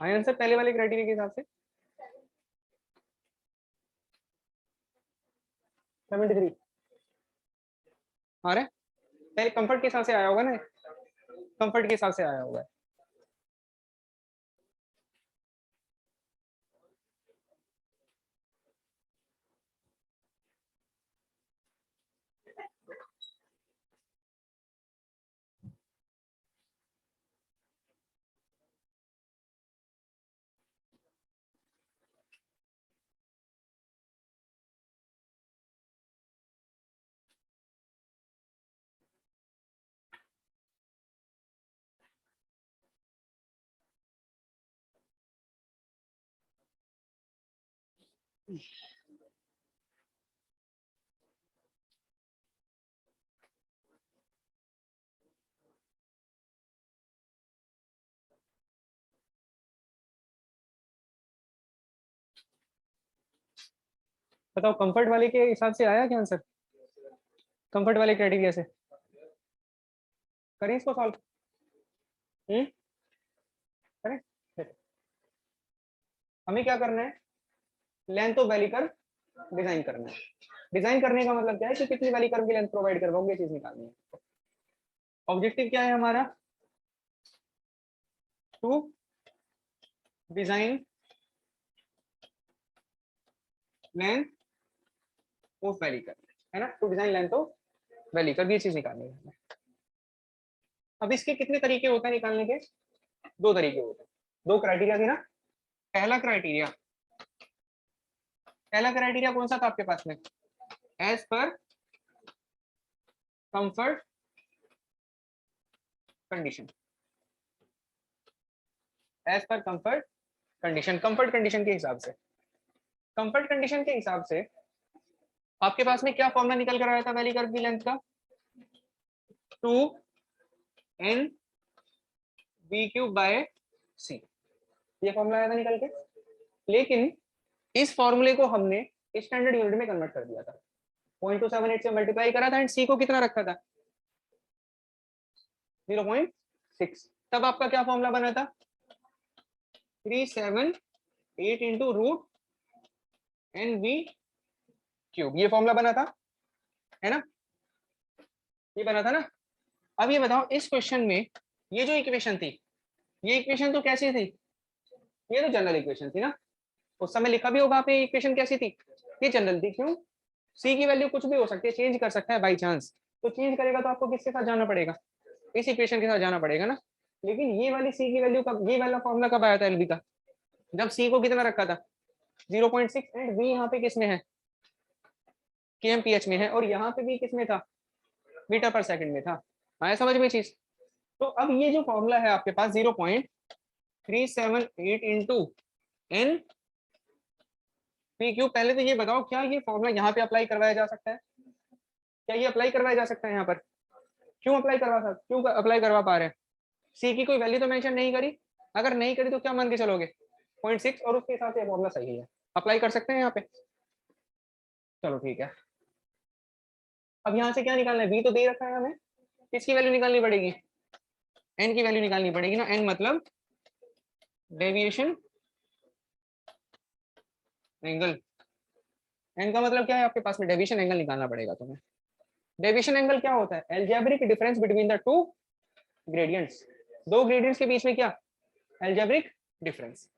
हाँ आंसर पहले वाले क्राइटेरिया के हिसाब से 73 आ रहा है, पहले कंफर्ट के हिसाब से आया होगा ना, कंफर्ट के हिसाब से आया होगा। बताओ कंफर्ट वाले के हिसाब से आया क्या आंसर, कंफर्ट वाले क्राइटेरिया से करें इसको सॉल्व। हम्म, करें फिर। हमें क्या करना है, length of valley curve design करना है। डिजाइन करने का मतलब क्या है कि कितनी वैली कर्व की लेंथ प्रोवाइड करवाओगे, चीज निकालनी है। ऑब्जेक्टिव क्या है हमारा, to design length of valley curve, है ना, to design length of valley curve, ये चीज निकालनी है। अब इसके कितने तरीके होते हैं निकालने के, दो तरीके होते हैं, दो क्राइटेरिया थी ना। पहला क्राइटेरिया, पहला क्राइटेरिया कौन सा था आपके पास में, as per comfort condition, as per comfort condition, comfort condition के हिसाब से, कंफर्ट कंडीशन के हिसाब से आपके पास में क्या फॉर्मूला निकल कर आया था वैली कर्व की लेंथ का, 2n बी क्यूब बाय सी, ये फॉर्मूला आया था निकल के। लेकिन इस फॉर्मूले को हमने स्टैंडर्ड यूनिट में कन्वर्ट कर दिया था, 0.278 से मल्टीप्लाई करा था एंड सी को कितना रखा था, 0.6। तब आपका क्या फॉर्मूला बना था, 378 into root N B cube, ये फॉर्मूला बना था, है ना, ये बना था ना। अब ये बताओ इस क्वेश्चन में ये जो इक्वेशन थी, ये इक्वेशन तो कैसी थी, ये तो जनरल इक्वेशन थी ना, उस समय लिखा भी होगा आपने इक्वेशन कैसी थी, ये जनरल थी। क्यों, सी की वैल्यू कुछ भी हो सकती है, चेंज कर सकता है बाई चांस, तो चेंज करेगा तो आपको किसके साथ जाना पड़ेगा, इस इक्वेशन के साथ जाना पड़ेगा ना। लेकिन ये वाली सी की वैल्यू का, ये वाला फॉर्मूला कब आया था एलबी का, जब सी को कितना रखा था 0.6 एंड बी यहाँ पे किसमें है, केएमपीएच में है, और यहाँ पे भी किसमें था, मीटर पर सेकंड में था। आया समझ में चीज। तो अब ये जो फॉर्मूला है आपके पास 0.378 इंटू एन पी क्यू, पहले तो ये बताओ क्या ये फॉर्मूला यहाँ पे अप्लाई करवाया जा सकता है, क्या ये अप्लाई करवाया जा सकता है यहाँ पर, क्यों अप्लाई करवा सकते, क्यों अप्लाई करवा पा रहे हैं, सी की कोई वैल्यू तो मेंशन नहीं करी, अगर नहीं करी तो क्या मान के चलोगे 0.6, और उसके हिसाब से फॉर्मूला सही है, अप्लाई कर सकते हैं यहाँ पे। चलो ठीक है, अब यहाँ से क्या निकालना है, बी तो दे रखा है हमें, किसकी वैल्यू निकालनी पड़ेगी, एन की वैल्यू निकालनी पड़ेगी ना। एन मतलब डेविएशन एंगल, एन का मतलब क्या है आपके पास में, डेविएशन एंगल निकालना पड़ेगा तुम्हें। डेविएशन एंगल क्या होता है, algebraic difference between the two gradients, दो ग्रेडियंट्स के बीच में क्या, एल्जेब्रिक डिफरेंस।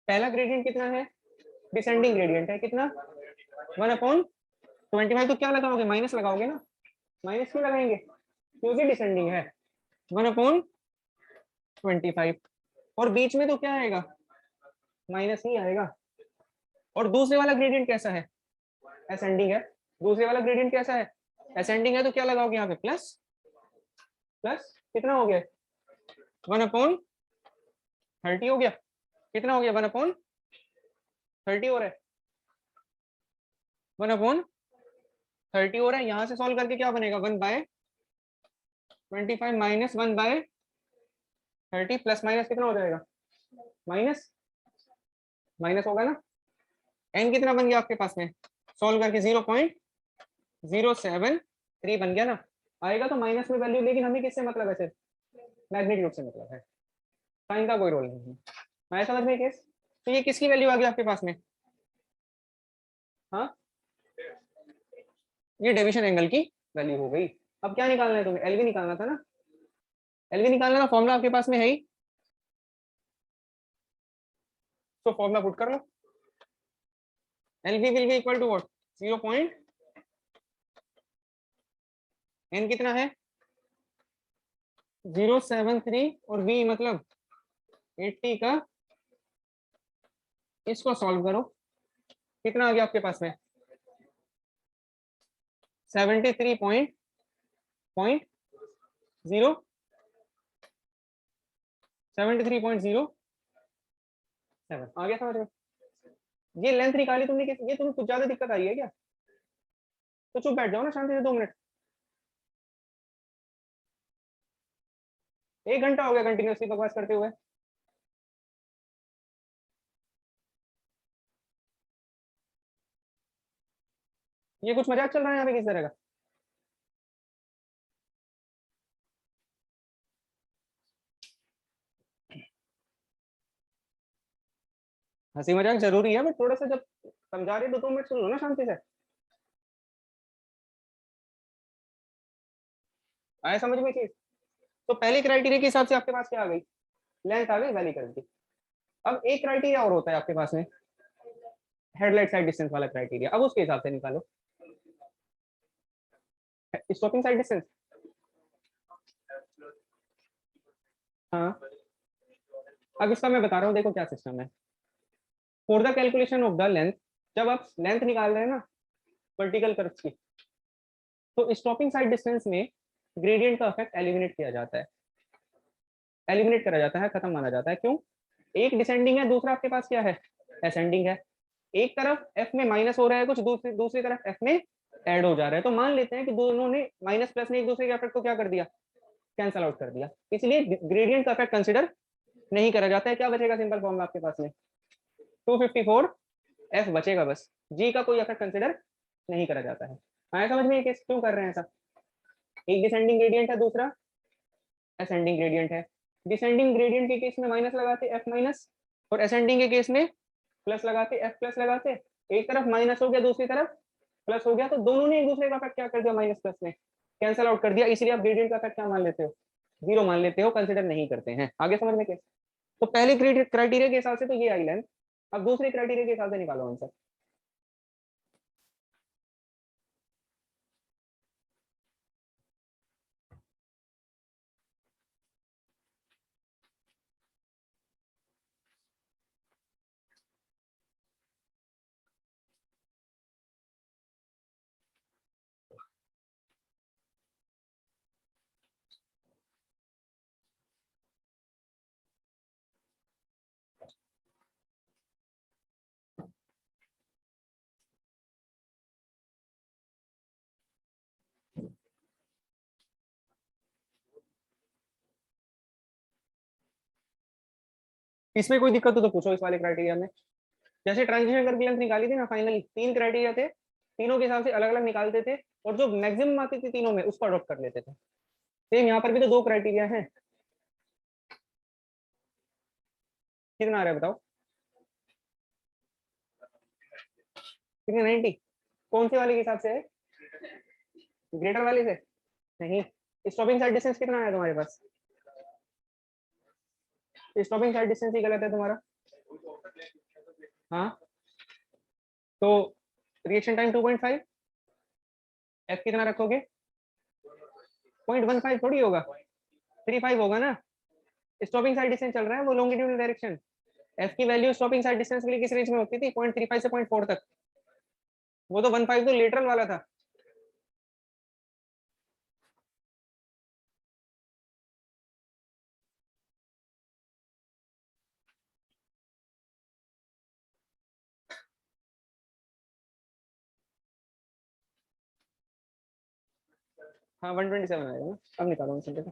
पहला ग्रेडियंट कितना है, डिसेंडिंग ग्रेडियंट है, कितना 1/25, तो क्या लगाओगे, माइनस लगाओगे ना, माइनस क्यों लगाएंगे, क्योंकि डिसेंडिंग है, 1/25। और बीच में तो क्या आएगा, माइनस ही आएगा। और दूसरे वाला ग्रेडियंट कैसा है, असेंडिंग है। दूसरे वाला ग्रेडियंट कैसा है, असेंडिंग है, तो क्या लगाओगे यहाँ पे, प्लस प्लस, कितना हो गया 1/30 हो गया, कितना हो गया 1/30 हो रहा है, 1/30 हो रहा है। यहाँ से सॉल्व करके क्या बनेगा, 1/25 माइनस 1/30 प्लस माइनस कितना हो जाएगा, माइनस माइनस होगा ना। एन कितना बन गया आपके पास में, सॉल्व करके 0.073 बन गया ना। आएगा तो माइनस में वैल्यू, लेकिन हमें किससे मतलब है, सिर्फ मैग्नीट्यूड से मतलब है, साइन का कोई रोल नहीं है। मैं समझ में केस, तो ये किसकी वैल्यू आ गई आपके पास में, हाँ ये डेविएशन एंगल की वैल्यू हो गई। अब क्या निकालना है तुम्हें, एलवी निकालना था ना, एलवी निकालना था, फॉर्मूला आपके पास में है ही, तो फॉर्मूला पुट कर लो। LV will be equal to what, 0. N कितना है 0.73 और वी मतलब 80 का, इसको सॉल्व करो, कितना आ गया आपके पास में 73.0, 73.07 आ गया समझ में। ये लेंथ निकाली तुमने, ये तुम्हें कुछ ज्यादा दिक्कत आई है क्या, तो चुप बैठ जाओ ना शांति से 2 मिनट। 1 घंटा हो गया कंटिन्यूसली बकवास करते हुए। ये कुछ मजाक चल रहा है यहाँ पे किस तरह का, हंसी मजाक जरूरी है, बट थोड़ा सा जब समझा रहे तो 2 मिनट सुन लो ना शांति से। आया समझ में चीज। तो पहले क्राइटेरिया के हिसाब से आपके पास क्या आ गई, लेंथ आ गई, वैली कर दी। अब एक क्राइटेरिया और होता है आपके पास में, हेडलाइट साइड डिस्टेंस वाला क्राइटेरिया, अब उसके हिसाब से निकालो स्टॉपिंग साइड डिस्टेंस। हाँ अब इसका मैं बता रहा हूँ, देखो क्या सिस्टम है। For the calculation of the length, जब आप लेंथ निकाल रहे हैं ना वर्टिकल कर्व की, तो स्टॉपिंग साइड डिस्टेंस में ग्रेडियंट का इफेक्ट एलिमिनेट किया जाता है, एलिमिनेट करा जाता है, खत्म माना जाता है। क्यों, एक डिसेंडिंग है, दूसरा आपके पास क्या है, असेंडिंग है। एक तरफ एफ में माइनस हो रहा है कुछ, दूसरी दूसरी तरफ एफ में ऐड हो जा रहा है, तो मान लेते हैं कि दोनों ने माइनस प्लस ने एक दूसरे के इफेक्ट को क्या कर दिया, कैंसल आउट कर दिया, इसलिए ग्रेडियंट का इफेक्ट कंसिडर नहीं करा जाता है। क्या बचेगा, सिंपल फॉर्म में आपके पास में 254 एफ बचेगा बस, जी का कोई इफेक्ट कंसिडर नहीं करा जाता है। आया समझ में ये केस, क्यों कर रहे हैं ऐसा, एक डिसेंडिंग ग्रेडियंट है, दूसरा असेंडिंग ग्रेडियंट है। डिसेंडिंग ग्रेडियंट के केस में माइनस लगाते एफ माइनस, और असेंडिंग के केस में प्लस लगाते एफ प्लस लगाते। एक तरफ माइनस हो गया, दूसरी तरफ प्लस हो गया, तो दोनों ने एक दूसरे का इफेक्ट क्या कर दिया, माइनस प्लस में कैंसल आउट कर दिया, इसलिए आप ग्रेडियंट का इफेक्ट क्या मान लेते हो, 0 मान लेते हो, कंसिडर नहीं करते हैं। आगे समझ में केस। तो पहले क्राइटेरिया के हिसाब से तो ये आई लेंथ, अब दूसरे क्राइटेरिया के हिसाब से निकालो आंसर। इसमें कोई दिक्कत हो तो पूछो इस वाले क्राइटेरिया में। जैसे ट्रांजिशन करके लेंथ निकाली थी ना, फाइनली 3 क्राइटेरिया थे, तीनों के हिसाब से अलग अलग निकालते थे और जो मैक्सिमम आती थी तीनों में उसको अडॉप्ट कर लेते थे। सेम यहाँ पर भी तो दो क्राइटेरिया हैं। कितना आ रहा है बताओ? कितने 90? कौन से वाले के हिसाब से है? ग्रेटर वाले से? नहीं, स्टॉपिंग साइड डिस्टेंस कितना है तुम्हारे पास? स्टॉपिंग साइड डिस्टेंस ही गलत है तुम्हारा। हाँ, तो रिएक्शन टाइम 2.5, एफ कितना रखोगे? 0.15 थोड़ी होगा, 35 होगा ना। स्टॉपिंग साइड डिस्टेंस चल रहा है वो लॉन्गिट्यूडनल डायरेक्शन। एफ की वैल्यू स्टॉपिंग साइड डिस्टेंस के लिए किस रेंज में होती थी? 0.35 से 0.4 तक। वो तो 1.5 तो लेटरल वाला था। हाँ 127 आएगा ना। अब निकालो सेंटर।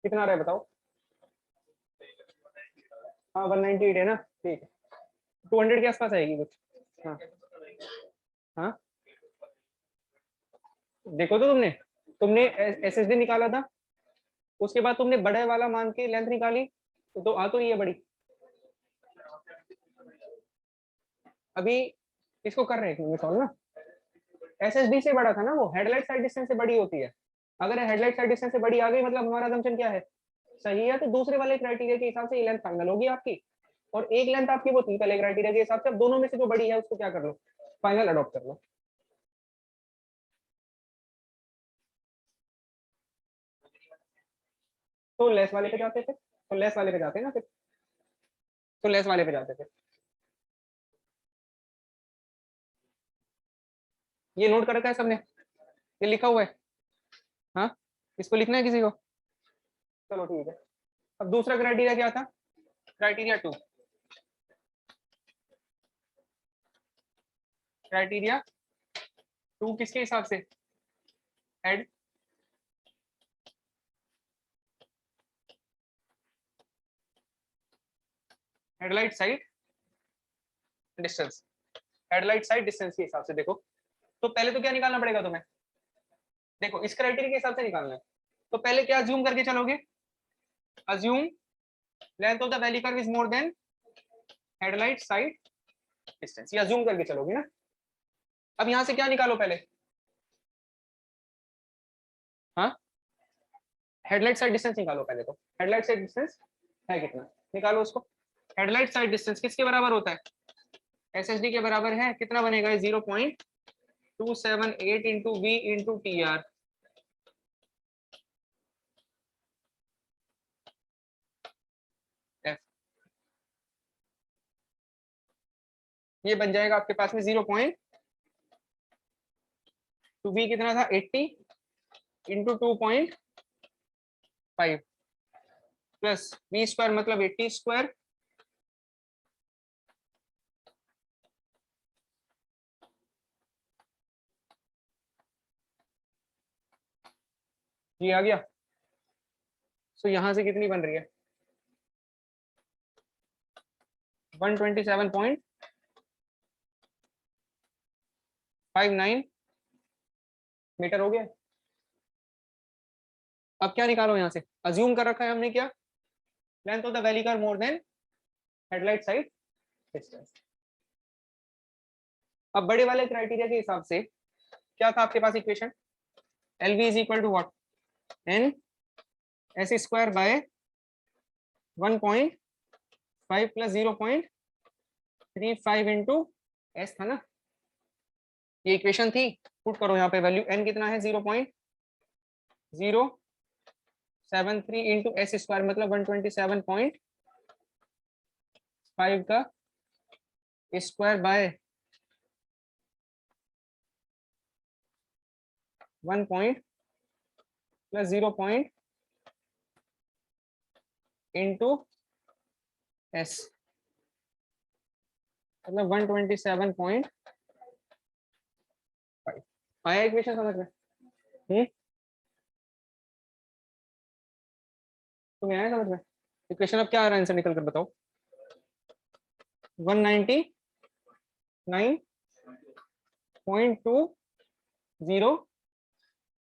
कितना आ रहा है बताओ? हाँ 198 है ना, ठीक है। 200 के आसपास आएगी कुछ। हाँ हाँ, देखो तो तुमने तुमने एसएसडी निकाला था, उसके बाद तुमने बड़े वाला मान के लेंथ निकाली, तो आ तो रही है बड़ी। अभी इसको कर रहे हैं सॉल्व ना। एसएसडी से बड़ा था ना वो, हेडलाइट साइड डिस्टेंस से बड़ी होती है। अगर हेडलाइट साइड डिस्टेंस से बड़ी आ गई मतलब हमारा असम्पशन क्या है? सही है, तो दूसरे वाले क्राइटेरिया के हिसाब से ये लेंथ फाइनल होगी आपकी, और एक लेंथ आपकी वो थी पहले क्राइटेरिया के हिसाब से। अब दोनों में से जो बड़ी है उसको क्या कर लो? फाइनल अडॉप्ट कर लो। तो लेस वाले पे जाते थे, तो लेस वाले पे जाते हैं ना फिर, तो लेस वाले पे जाते थे। ये नोट कर रखा है सबने? ये लिखा हुआ है? हाँ, इसको लिखना है किसी को? चलो ठीक है। अब दूसरा क्राइटेरिया क्या था? क्राइटेरिया 2। क्राइटेरिया 2 किसके हिसाब से? Head headlight side distance, headlight side distance के हिसाब से। देखो, तो पहले तो क्या निकालना पड़ेगा तुम्हें? देखो इस क्राइटेरिया के हिसाब से निकालना है, तो पहले क्या अज्यूम करके चलोगे? Assume length of the valley curve is more then headlight side distance, ये अज्यूम करके चलोगे ना। अब यहां से क्या निकालो पहले? हाँ, हेडलाइट साइड डिस्टेंस निकालो पहले। तो हेडलाइट साइड डिस्टेंस है कितना, निकालो उसको। हेडलाइट साइड डिस्टेंस किसके बराबर होता है? एसएसडी के बराबर है। कितना बनेगा? 0.278 into V into T R. ये बन जाएगा आपके पास में 0.2 वी कितना था? 80 इंटू 2.5 प्लस वी स्क्वायर मतलब 80 स्क्वायर, ये आ गया। सो यहां से कितनी बन रही है? 127.59 मीटर हो गया। अब क्या निकालो यहां से? अज्यूम कर रखा है हमने क्या? Length of the valley curve more than headlight side distance. अब बड़े वाले क्राइटेरिया के हिसाब से क्या था आपके पास equation? L V is equal to what? N S square by 1.5 plus 0.35 into S था ना, ये इक्वेशन थी। पुट करो यहाँ पे वैल्यू, एन कितना है? 0.2 073 इंटू एस स्क्वायर मतलब 127.5 का square by 1 point plus 0 point into S मतलब 127.5 आया इक्वेशन समझ में? तुम्हें आया समझ में? इक्वेशन अब क्या आ रहा है आंसर निकल कर बताओ। 199.20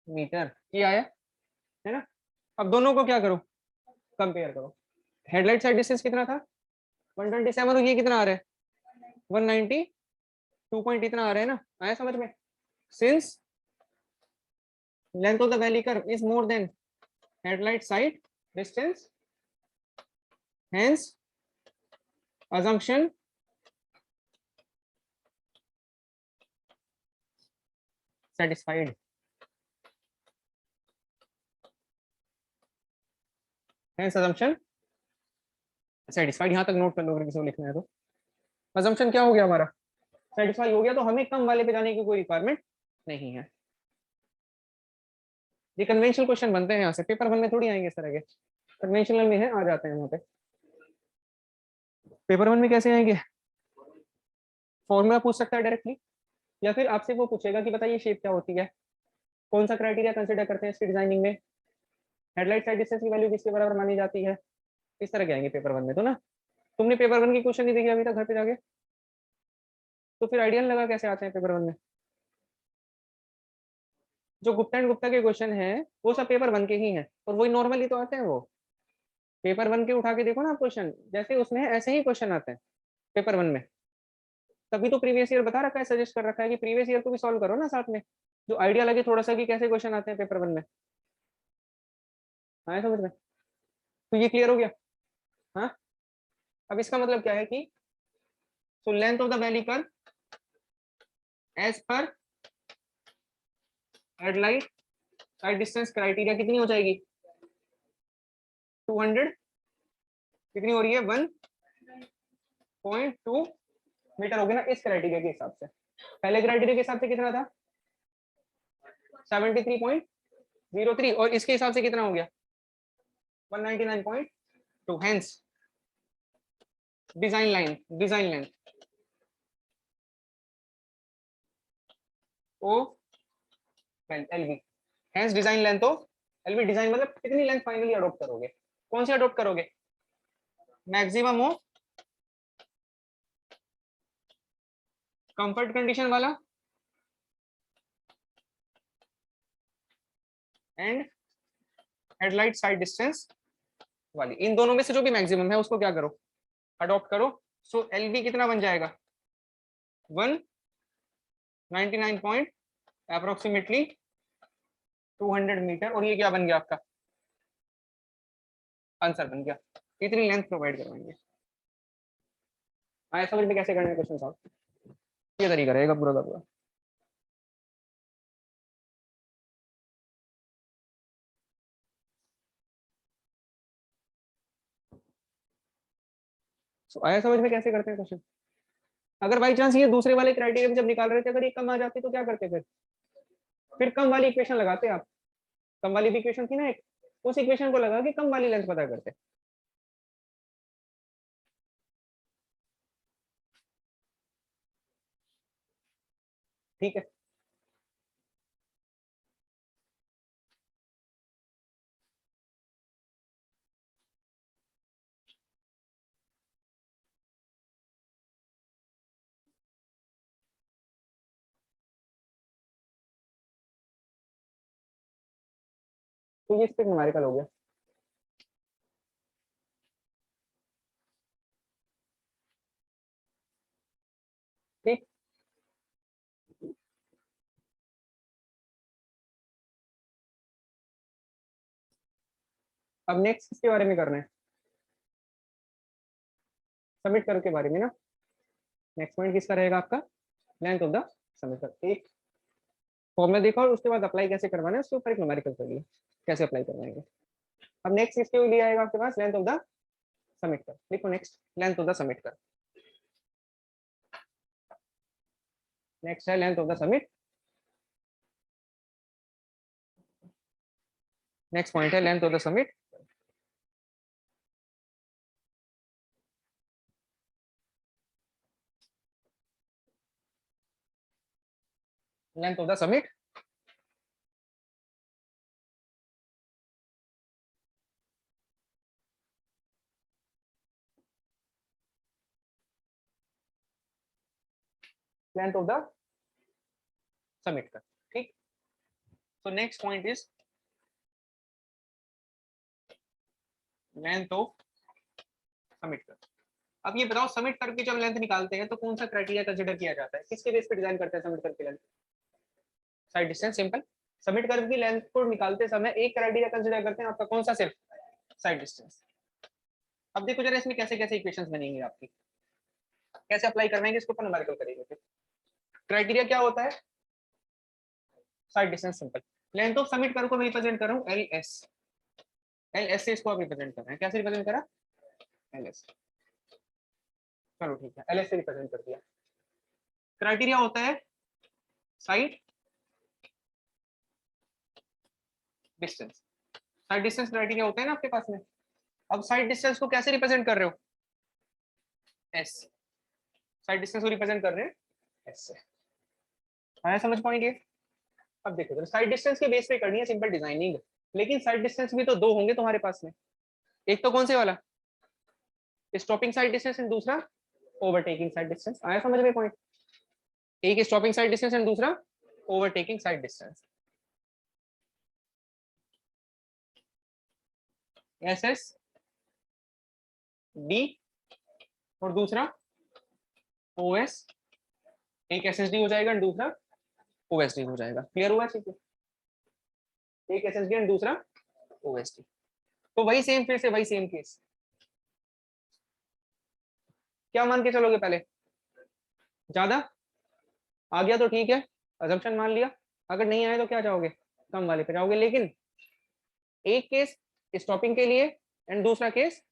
मीटर ये आया है ना। अब दोनों को क्या करो, कंपेयर करो। हेडलाइट साइड डिस्टेंस कितना था 127, तो ये कितना आ रहा है 192 पॉइंट इतना आ रहा है ना। आया समझ में? Since length of the valley curve is more then headlight side distance, hence assumption satisfied। hence assumption satisfied। यहां तक नोट कर लो अगर किसी को लिखना है तो। assumption क्या हो गया हमारा, सेटिस्फाई हो गया, तो हमें कम वाले पे जाने की कोई रिक्वायरमेंट नहीं है। ये कन्वेंशनल क्वेश्चन बनते हैं यहाँ से, पेपर 1 में थोड़ी आएंगे इस तरह के, कन्वेंशनल में है आ जाते हैं वहां पे। पेपर 1 में कैसे आएंगे, फॉर्मूला पूछ सकता है डायरेक्टली, या फिर आपसे वो पूछेगा कि बताइए शेप क्या होती है, कौन सा क्राइटेरिया कंसिडर करते हैं इसकी डिजाइनिंग में, हेडलाइट साइड डिस्टेंस की वैल्यू किसके बराबर मानी जाती है, इस तरह के आएंगे पेपर 1 में। तो ना तुमने पेपर 1 की क्वेश्चन नहीं देखी अभी तक घर पे जाके, तो फिर आइडिया लगा कैसे आते हैं पेपर 1 में। जो गुप्ता एंड गुप्ता के क्वेश्चन है वो सब पेपर 1 के ही हैं, और वही नॉर्मली तो आते हैं वो। पेपर 1 के उठा के देखो ना क्वेश्चन, जैसे उसमें ऐसे ही क्वेश्चन आते हैं पेपर 1 में। तभी तो प्रीवियस ईयर बता रखा है, सजेस्ट कर रखा है कि प्रीवियस ईयर को भी सॉल्व करो ना साथ में, जो आइडिया लगे थोड़ा सा कि कैसे क्वेश्चन आते हैं पेपर 1 में। आया समझ में? तो ये क्लियर हो गया। हाँ, अब इसका मतलब क्या है कि so length of the valley curve as per headlight side distance criteria कितनी हो जाएगी 200, कितनी हो रही है 1.2 मीटर हो गया ना इस क्राइटेरिया के हिसाब से। पहले क्राइटेरिया के हिसाब से कितना था 73.03, और इसके हिसाब से कितना हो गया 199.2। हेंस डिजाइन लेंथ ओ एलवी, हेंस डिजाइन लेंथ ओ एलवी। डिजाइन मतलब कितनी लेंथ फाइनली अडॉप्ट करोगे, कौन सी अडॉप्ट करोगे, मैक्सिमम हो कंफर्ट कंडीशन वाला एंड हेडलाइट साइड डिस्टेंस वाली, इन दोनों में से जो भी मैक्सिमम है उसको क्या करो अडॉप्ट करो। सो एलवी कितना बन जाएगा 199 पॉइंट अप्रोक्सीमेटली 200 मीटर, और ये क्या बन गया आपका आंसर बन गया। इतनी लेंथ प्रोवाइड करवाएंगे। आया समझ में कैसे करना है क्वेश्चन सॉल्व, ये तरीका रहेगा पूरा का पूरा। आया समझ में कैसे करते हैं क्वेश्चन। अगर बाई चांस ये दूसरे वाले क्राइटेरिया जब निकाल रहे थे अगर ये कम आ जाती तो क्या करते फिर कम वाली इक्वेशन लगाते आप। कम वाली भी इक्वेशन थी ना एक, उस इक्वेशन को लगा के कम वाली लेंथ पता करते। ठीक है, तो ये स्पिक न्यूमेरिकल हो गया। ठीक, अब नेक्स्ट किसके बारे में करना है, सबमिट कर के बारे में ना। नेक्स्ट पॉइंट किसका रहेगा आपका, लेंथ ऑफ द सबमिटर। एक फॉर्मूला देखा और उसके बाद अप्लाई कैसे करवाना है उसके ऊपर एक न्यूमेरिकल कर लिया। कैसे अप्लाई करवाएंगे। अब नेक्स्ट किसके लिए लिया आएगा आपके पास, length of the summit curve, लिखो next length of the summit curve. Next है length of the summit, next point है length of the summit. Length of the summit, length of the summit curve, ठीक। So next point is length of summit curve. अब ये बताओ summit कर की जब length निकालते हैं तो कौन सा क्राइटेरिया कंसीडर किया जाता है, किसके बेस पे डिजाइन करते हैं समिट कर की length, side distance, simple. Summit curve की लेंथ को निकालते समय एक क्राइटेरिया कंसीडर करते हैं आपका, कौन सा, सिर्फ साइड डिस्टेंस। अब देखो जरा इसमें कैसे कैसे इक्वेशंस बनेंगे आपकी, कैसे अप्लाई करवाएंगे इसको, पर न्यूमेरिकल करेंगे। फिर क्राइटेरिया क्या होता है, side distance, simple. Length of summit curve को मैं रिप्रेजेंट कर रहा हूं एल एस, एल एस से इसको आप रिप्रेजेंट कर रहे हैं, कैसे रिप्रेजेंट करा, एल एस, चलो ठीक है, एल एस से रिप्रेजेंट कर दिया। क्राइटेरिया होता है side distance, side distance criteria होता है ना आपके पास में। अब साइड डिस्टेंस को कैसे रिप्रेजेंट कर रहे हो, एस, साइड डिस्टेंस को रिप्रेजेंट कर रहे हैं एस से, आया समझ पॉइंट ये। अब देखो तो साइड डिस्टेंस के बेस पे करनी है सिंपल डिजाइनिंग, लेकिन साइड डिस्टेंस भी तो दो होंगे तुम्हारे पास में, एक तो कौन से वाला, स्टॉपिंग साइड डिस्टेंस एंड दूसरा ओवरटेकिंग साइड डिस्टेंस, आया समझ में पॉइंट। एक स्टॉपिंग साइड डिस्टेंस एंड दूसरा overtaking side distance, S S D और दूसरा ओ एस, एक एस एस डी हो जाएगा और दूसरा ओ एस डी हो जाएगा, क्लियर हुआ चीज, एक एस एस डी और दूसरा ओ एस डी। तो वही सेम, फिर से वही सेम केस, क्या मान के चलोगे, पहले ज्यादा आ गया तो ठीक है, अजम्पशन मान लिया, अगर नहीं आए तो क्या जाओगे, कम वाले पे जाओगे। लेकिन एक केस स्टॉपिंग के लिए एंड दूसरा केस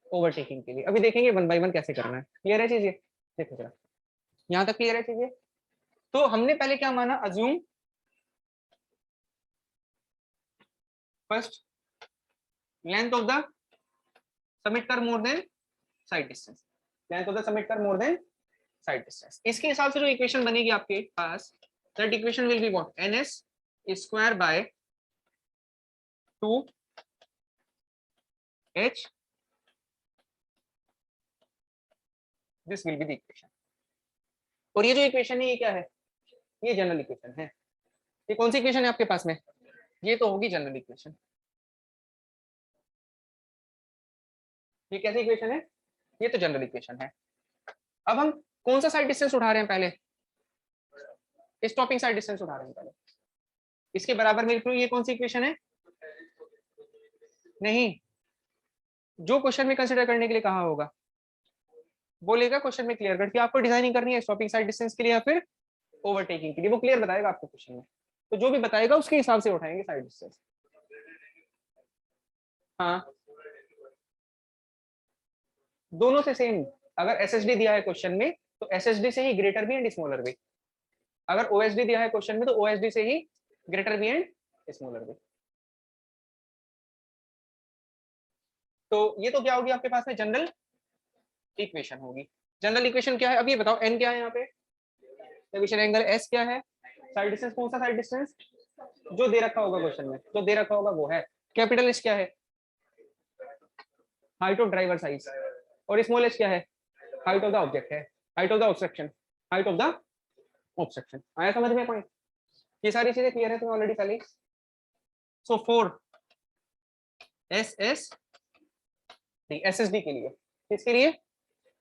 ओवरटेकिंग के लिए, अभी देखेंगे वन बाय वन कैसे करना है, क्लियर है चीजें, देखो जरा यहाँ तक क्लियर है चीजें। तो हमने पहले क्या माना, assume first length of the summit curve more than sight distance, length of the summit curve more than sight distance. इसके हिसाब से जो इक्वेशन बनेगी आपके पास, that equation will be what, ns square by 2h, this will be the equation. और ये जो इक्वेशन है ये क्या है, ये जनरल इक्वेशन है। ये कौन सी इक्वेशन है आपके पास में, ये तो होगी जनरल इक्वेशन। ये कैसी इक्वेशन है, ये तो जनरल इक्वेशन है। अब हम कौन सा साइड डिस्टेंस उठा रहे हैं, पहले स्टॉपिंग साइड डिस्टेंस उठा रहे हैं पहले, इसके बराबर में ये कौन सी इक्वेशन है, नहीं, जो क्वेश्चन में कंसीडर करने के लिए कहा होगा बोलेगा क्वेश्चन में क्लियर कट कि आपको डिजाइनिंग करनी है स्टॉपिंग साइड डिस्टेंस के लिए या फिर ओवरटेकिंग के लिए, वो क्लियर बताएगा आपको क्वेश्चन में। तो जो भी बताएगा उसके हिसाब से उठाएंगे साइड डिस्टेंस। हाँ दोनों से सेम, अगर एसएसडी दिया है क्वेश्चन में तो एसएसडी से ही ग्रेटर भी एंड स्मॉलर भी, अगर ओएसडी दिया है क्वेश्चन में तो ओएसडी से ही ग्रेटर भी एंड स्मॉलर भी। तो ये तो क्या होगी आपके पास में, जनरल इक्वेशन होगी। जनरल इक्वेशन क्या है, अब ये बताओ एन क्या है यहाँ पे, डेविएशन एंगल एस क्या है, साइड डिस्टेंस कौन सा साइड डिस्टेंस, जो दे रखा होगा क्वेश्चन में, जो दे रखा होगा वो है। कैपिटल एस क्या है, हाइट ऑफ ड्राइवर साइज, और स्मॉल एस क्या है, हाइट ऑफ द ऑब्जेक्ट है, height of the obstruction, height of the obstruction. आया समझ में पॉइंट, ये सारी चीजें क्लियर है तुम्हें ऑलरेडी पहले। So for S S D, S S D के लिए, किसके लिए,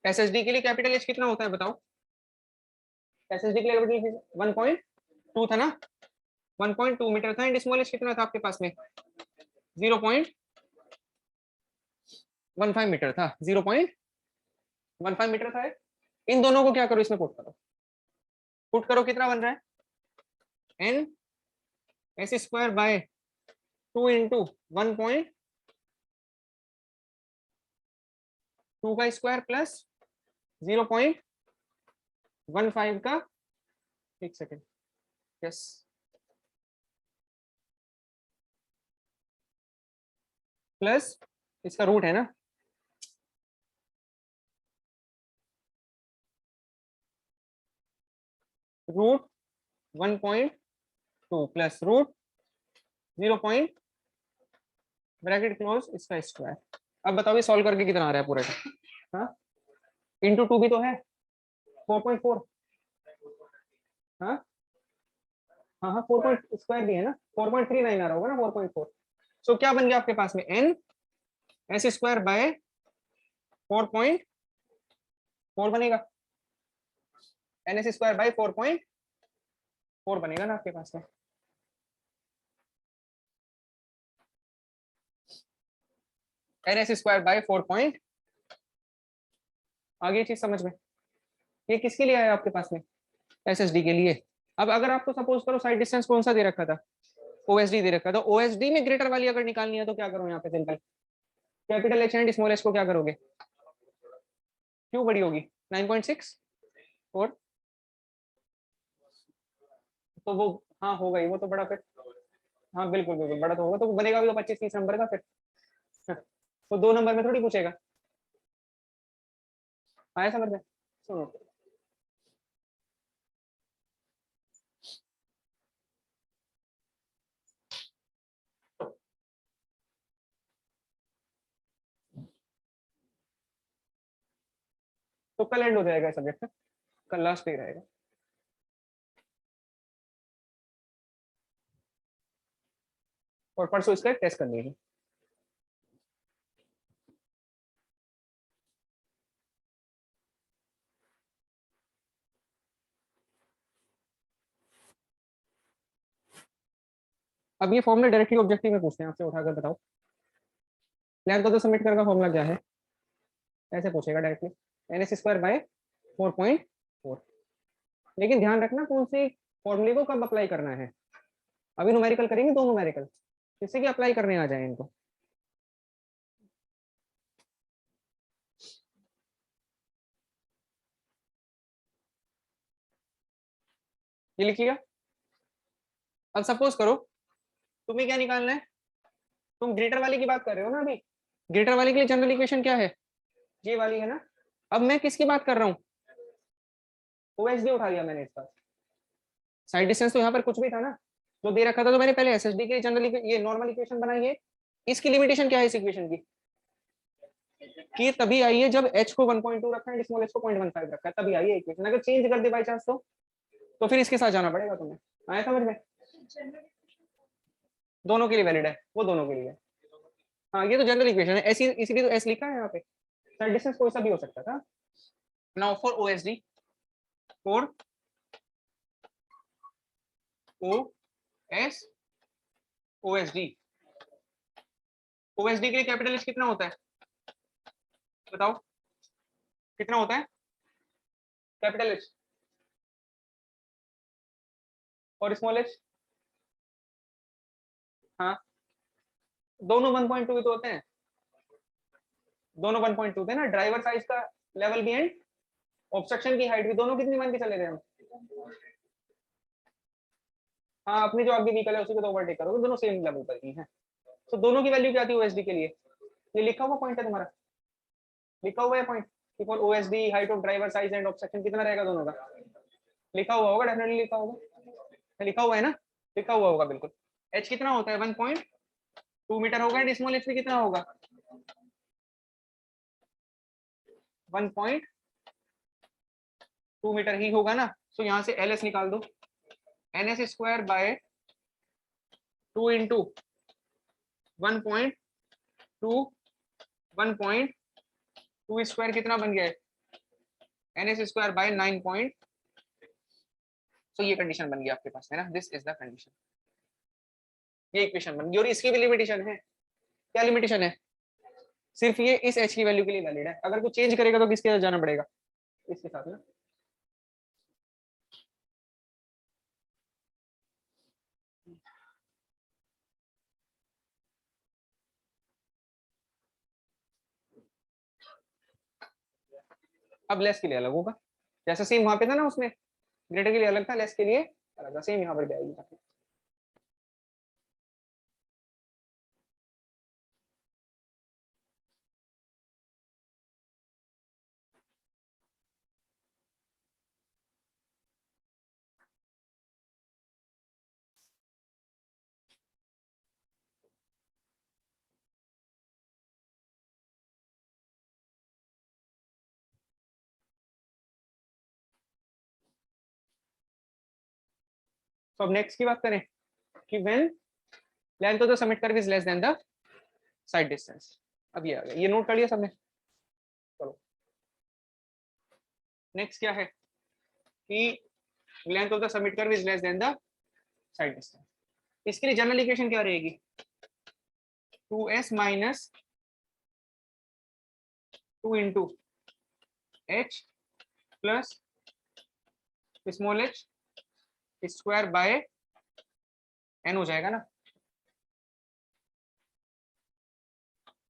एस एस डी के लिए कैपिटल एच कितना होता है बताओ, एस एस डी के लिए कैपिटल 1.2 था ना, 1.2 मीटर था, एंड स्मॉल एच कितना था आपके पास में, 0.15 मीटर था, 0.15 मीटर था। इन दोनों को क्या करो, इसमें पुट करो, पुट करो, कितना बन रहा है, N S square by 2 into 1.2 का स्क्वायर प्लस 0.15 का, एक सेकेंड, यस, प्लस इसका रूट है ना, root 1.2 plus root 0. Bracket close इसका स्क्वायर। अब बताओ ये सॉल्व करके कितना आ रहा है पूरे का? हाँ, इंटू 2 भी तो है 4.4। हाँ हाँ हाँ, 4 पॉइंट स्क्वायर भी है ना, 4.39 आ रहा होगा ना, 4.4। सो क्या बन गया आपके पास में, एन एस स्क्वायर बाय 4.4 बनेगा, एन एस स्क्वायर बाय 4.4 बनेगा ना आपके पास में। N S square by 4. आगे चीज समझ में, ये किसके लिए आया आपके पास में, एस एस डी के लिए। अब अगर आपको सपोज करो साइड डिस्टेंस कौन सा दे रखा था, ओएसडी दे रखा था, ओएसडी में ग्रेटर वाली अगर निकालनी है तो क्या करो यहाँ पे, simple capital H and small H को क्या करोगे, क्यों बड़ी होगी 9.6, और तो वो, हाँ होगा ही वो तो बड़ा फिर, हाँ बिल्कुल बिल्कुल बड़ा तो होगा, तो वो बनेगा भी तो 25-30 नंबर का फिर। हाँ, तो 2 नंबर में थोड़ी पूछेगा। आया समझ में, सुनो, तो कल एंड हो जाएगा सब्जेक्ट, कल लास्ट ही रहेगा। और परसों इसका टेस्ट कर लीजिए। अब ये फॉर्मूला डायरेक्टली ऑब्जेक्टिव में पूछते हैं आपसे, उठाकर बताओ लेंथ तो सबमिट कर का फॉर्मूला क्या है, ऐसे पूछेगा directly, N S square by 4.4। लेकिन ध्यान रखना कौन सी फॉर्मूले को कब अप्लाई करना है, अभी न्यूमेरिकल करेंगे, दो न्यूमेरिकल, जिससे कि अप्लाई करने आ जाए इनको। ये लिखिएगा। अब सपोज करो तुम्हें क्या निकालना है, तुम ग्रेटर वाली की बात कर रहे हो ना अभी, ग्रेटर वाली के लिए जनरल इक्वेशन क्या है, ये वाली है ना। अब मैं किसकी बात कर रहा हूँ, ओएसडी उठा लिया मैंने इसका, साइड डिस्टेंस तो यहाँ पर कुछ भी था ना जो दे रखा था, तो मैंने पहले एसएसडी के जनरल ये नॉर्मल इक्वेशन बनाई है। इसकी लिमिटेशन क्या है इस इक्वेशन की, कि तभी आई है जब h को 1.2 रखा है, स्मॉल h को 0.15 रखा है, तभी आई है इक्वेशन। अगर चेंज कर दे बाई चांस तो फिर इसके साथ जाना पड़ेगा तुम्हें। आया समझ में, दोनों के लिए वैलिड है, वो दोनों के लिए। हाँ ये तो जनरल इक्वेशन है, ऐसी इसीलिए तो एस लिखा है यहाँ पे, साइड डिस्टेंस कोई सा भी हो सकता था। Now for OSD, for O S OSD, OSD के लिए कैपिटल एच कितना होता है बताओ, कितना होता है कैपिटल एच, और स्मॉल एच, हाँ दोनों 1.2 तो होते हैं, दोनों 1.2 थे ना, ड्राइवर साइज का लेवल भी एंड ऑब्स्ट्रक्शन की हाइट भी, दोनों कितनी मान के चले गए हम। हाँ अपनी जो आपकी व्हीकल है उसी को तो ओवरटेक करोगे, दोनों सेम लेवल पर ही है। तो दोनों की वैल्यू क्या थी ओएसडी के लिए, ये लिखा हुआ पॉइंट है तुम्हारा, लिखा हुआ है पॉइंट कि for OSD height of driver size and obstruction कितना रहेगा दोनों का, लिखा हुआ होगा, डेफिनेटली लिखा होगा, लिखा हुआ है ना, लिखा हुआ होगा बिल्कुल। एच कितना होता है 1.2 मीटर होगा, एंड स्मॉल एच भी कितना होगा 1.2 मीटर ही होगा ना। तो यहाँ से एल एस निकाल दो, N S square by 2 into 1.2, 1.2 square कितना बन गया है, N S square by 9 point. तो ये कंडीशन बन गई आपके पास है ना, दिस इज द कंडीशन, ये इक्वेशन बन गई। और इसकी भी लिमिटेशन है, क्या लिमिटेशन है, सिर्फ ये इस एच की वैल्यू के लिए वैलिड है, अगर कुछ चेंज करेगा तो किसके साथ जाना पड़ेगा, इसके साथ ना। अब लेस के लिए अलग होगा, जैसा सेम वहां पे था ना, उसमें ग्रेटर के लिए अलग था, लेस के लिए अलग था, सेम यहाँ पर भी आएगी। तो अब नेक्स्ट की बात करें कि when length of the summit curve is less than the side distance. अब ये आ गया, ये नोट कर लिया सबने। चलो नेक्स्ट क्या है कि length of the summit curve is less than the side distance. इसके लिए जनरल इक्वेशन क्या रहेगी, 2s minus 2 into H plus small H square by N हो जाएगा ना।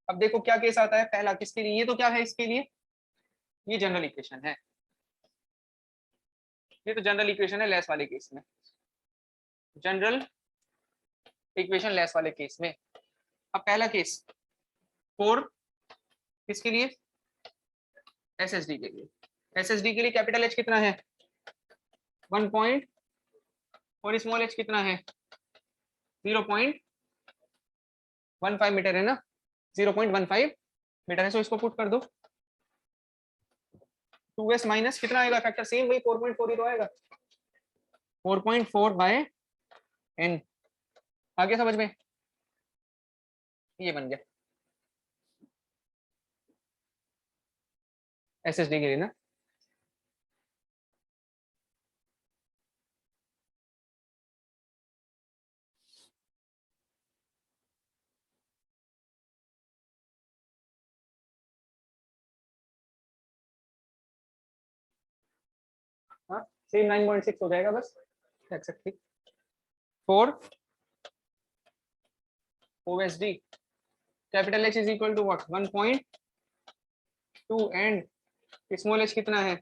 अब देखो क्या केस आता है पहला, किसके लिए, ये तो क्या है इसके लिए, ये जनरल इक्वेशन है, ये तो जनरल इक्वेशन है लेस वाले केस में, जनरल इक्वेशन लेस वाले केस में। अब पहला केस 4 किसके लिए, एसएसडी के लिए। एसएसडी के लिए कैपिटल एच कितना है 1 पॉइंट और स्मॉल एच कितना है 0.15 मीटर है ना, 0.15 मीटर है। सो इसको पुट कर दो, 2s माइनस कितना आएगा फैक्टर सेम वही 4.4 ही तो आएगा, 4.4 बाय एन। आगे समझ में, ये बन गया एसएसडी के लिए ना। हाँ सेम 9.6 हो जाएगा बस exactly. 4 OSD capital H is equal to what 1.2 and small h कितना है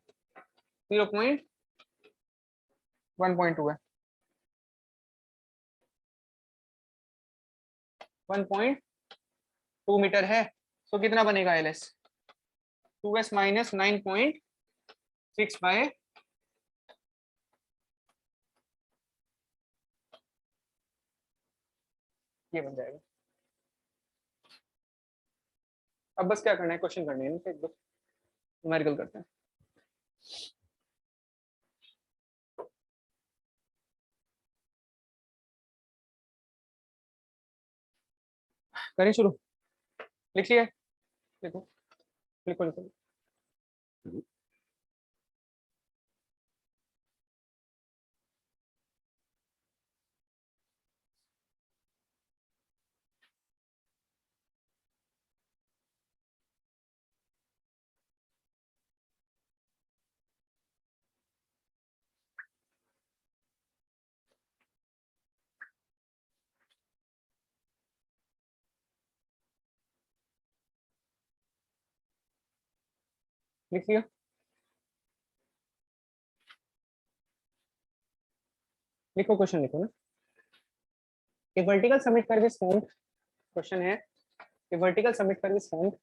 0.1.2 है, 1.2 मीटर है। तो कितना बनेगा LS 2s माइनस 9.6 बाय ये बन जाएगा। अब बस क्या करना है, क्वेश्चन करने हैं, एक दो न्यूमेरिकल करते हैं। करें शुरू, लिख लिया, लिखो लिखो लिखो। लिख लिया, लिखो क्वेश्चन लिखो ना। A vertical summit curve is formed, question है a vertical summit curve is formed,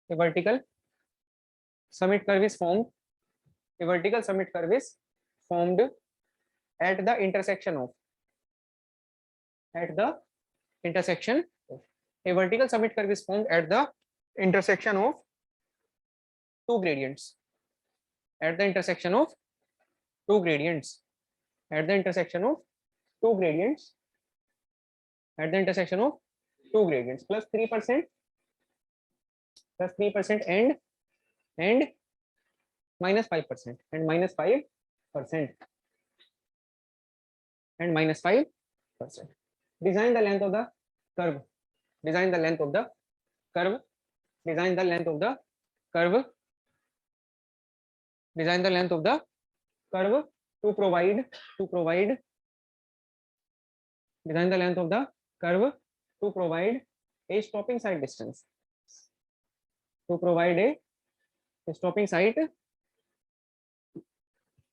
a vertical summit curve is formed, a vertical summit curve is formed at the intersection of, at the intersection of, a vertical summit curve is formed at the intersection of two gradients, at the intersection of two gradients, at the intersection of two gradients, at the intersection of two gradients plus 3% and minus 5% and minus 5% and minus 5%. Design the length of the curve, design the length of the curve, design the length of the curve, design the length of the curve to provide design the length of the curve to provide a stopping side distance, to provide a stopping site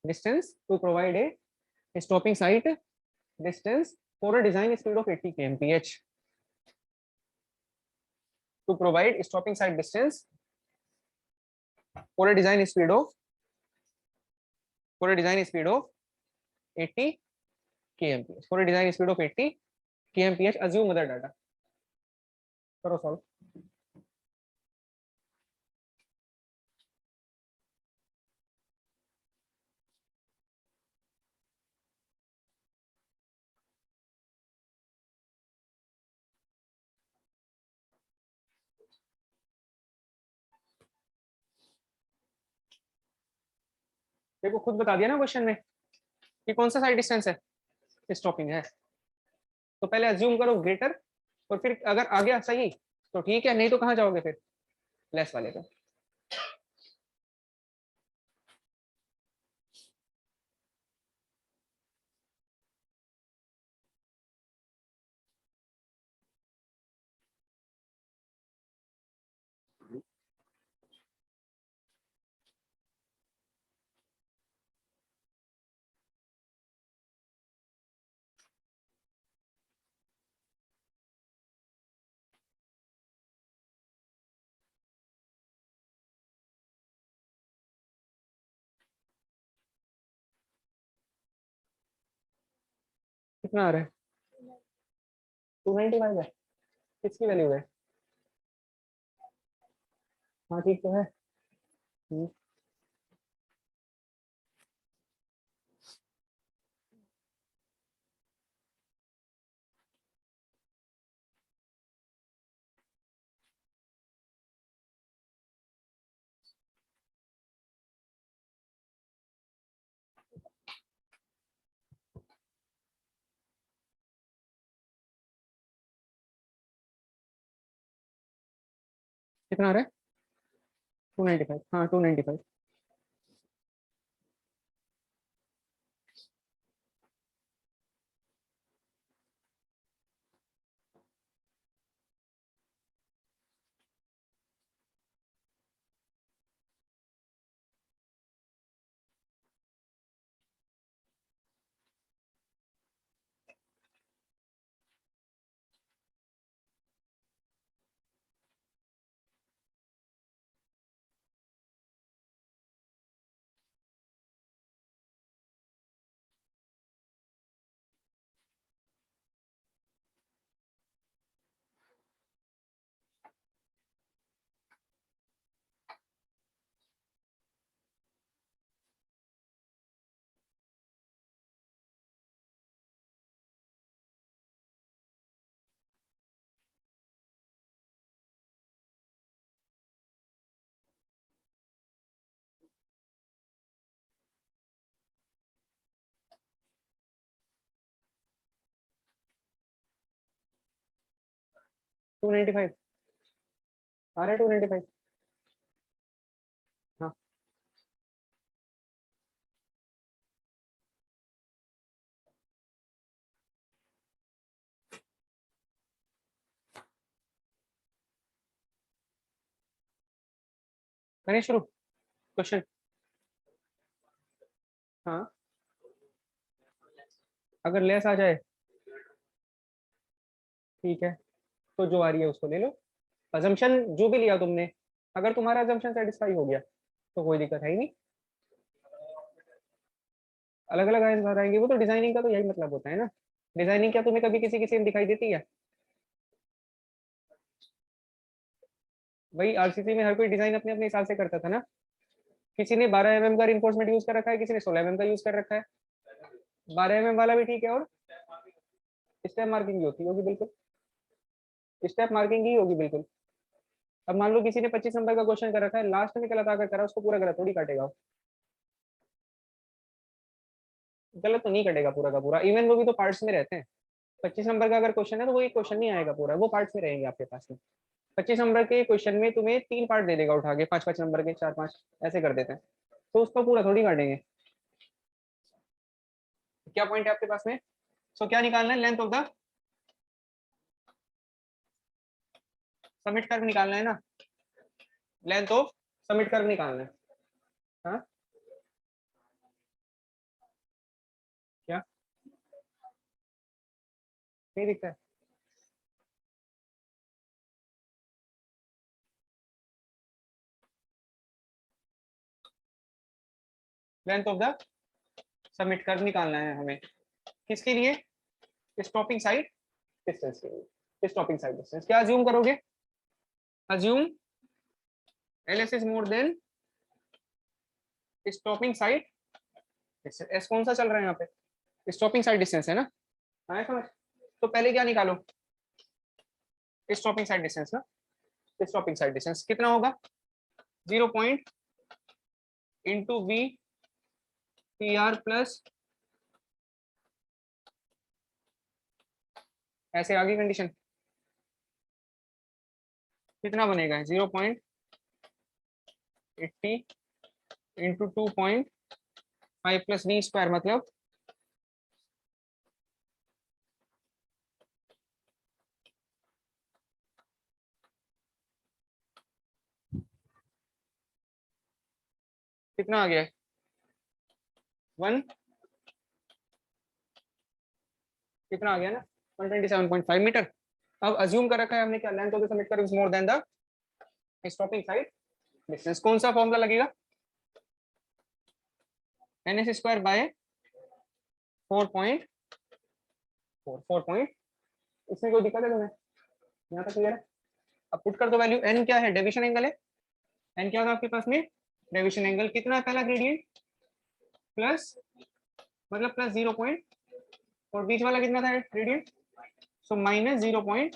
distance to provide a stopping site distance for a design speed of 80 kmph. To provide stopping site distance for a design speed of 80 kmph. For a design speed of 80 kmph, assume other data. करो solve. देखो खुद बता दिया ना question में कि कौन सा साइड डिस्टेंस है, स्टॉपिंग है. तो पहले अज्यूम करो ग्रेटर, और फिर अगर आ गया सही तो ठीक है, नहीं तो कहाँ जाओगे फिर, लेस वाले पे. कितना आ रहा है? 295 है. किसकी वैल्यू है? हाँ ठीक तो है. कितना आ रहा है? 295. हाँ 295. टू 295 आ रहा है. 295. हाँ करें शुरू क्वेश्चन. हाँ अगर लेस आ जाए ठीक है, तो जो आ रही है उसको ले लो. अजम्पशन जो भी लिया तुमने, अगर तुम्हारा अजम्पशन सेटिस्फाई हो गया तो कोई दिक्कत है ही नहीं. अलग अलग आंसर आएंगे, वो तो डिजाइनिंग का तो यही मतलब होता है ना. डिजाइनिंग क्या तुम्हें कभी किसी किसी में दिखाई देती है? वही आरसीसी में हर कोई डिजाइन अपने अपने हिसाब से करता था ना. किसी ने 12 mm का रिइंफोर्समेंट यूज कर रखा है, किसी ने 16 mm का यूज कर रखा है. 12 mm वाला भी ठीक है, और स्टेप मार्किंग होती होगी, बिल्कुल स्टेप मार्किंग ही होगी बिल्कुल. अब मान लो किसी ने 25 नंबर का क्वेश्चन कर रखा है, लास्ट में गलत आकर करा, उसको पूरा गलत थोड़ी काटेगा. गलत तो नहीं कटेगा पूरा का पूरा, इवन वो भी तो पार्ट्स में रहते हैं. 25 नंबर का अगर क्वेश्चन है तो वो एक क्वेश्चन नहीं आएगा पूरा, वो पार्ट्स में रहेंगे आपके पास में. 25 नंबर के क्वेश्चन में तुम्हें 3 पार्ट दे देगा उठा के, 5 5 नंबर के 4 5 ऐसे कर देते हैं, तो उसका पूरा थोड़ी काटेंगे. क्या पॉइंट है आपके पास में? सो क्या निकालना है? Length of the submit curve निकालना है ना. लेंथ ऑफ समिट कर्व निकालना है। हाँ क्या नहीं दिखता है? Length of the summit curve निकालना है हमें, किसके लिए? स्टॉपिंग साइड डिस्टेंस के लिए। स्टॉपिंग साइड डिस्टेंस क्या अज्यूम करोगे? Assume LS is more then stopping side distance. S कौन सा चल रहा है यहाँ पे? स्टॉपिंग साइड डिस्टेंस है ना? आया समझ? तो पहले क्या निकालो? स्टॉपिंग साइड डिस्टेंस ना। स्टॉपिंग साइड डिस्टेंस कितना होगा? 0 point into V P R plus, ऐसे आगे कंडीशन कितना बनेगा? 0.80 इंटू 2.5 प्लस वी स्क्वायर, मतलब कितना आ गया? 1 कितना आ गया ना? 127.5 मीटर। अब अज्यूम कर रखा है हमने क्या? Length of the summit curve is more than the stopping side distance. कौन सा फॉर्मूला लगेगा? N S square by 4.4। इसमें कोई दिक्कत है तुम्हें? यहाँ तक क्लियर है? अब पुट कर दो वैल्यू। एन क्या है? डेविएशन एंगल है। एन क्या होगा आपके पास में? Deviation angle. कितना है पहला ग्रेडियंट? प्लस, मतलब प्लस 0 पॉइंट, और बीच वाला कितना था ग्रेडियंट? सो माइनस 0 पॉइंट,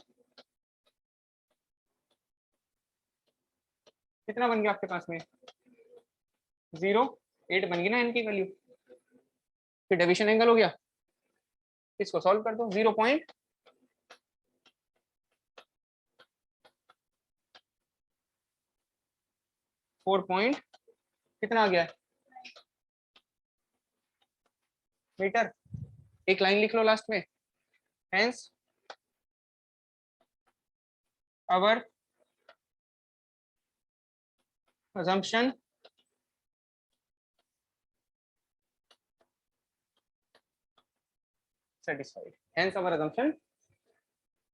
कितना बन गया आपके पास में? 0.8 बन गई ना एन की वैल्यू। फिर डेविएशन एंगल हो गया। इसको सॉल्व कर दो। 0 पॉइंट 4 पॉइंट कितना आ गया मीटर? एक लाइन लिख लो लास्ट में। Hence our assumption satisfied, hence our assumption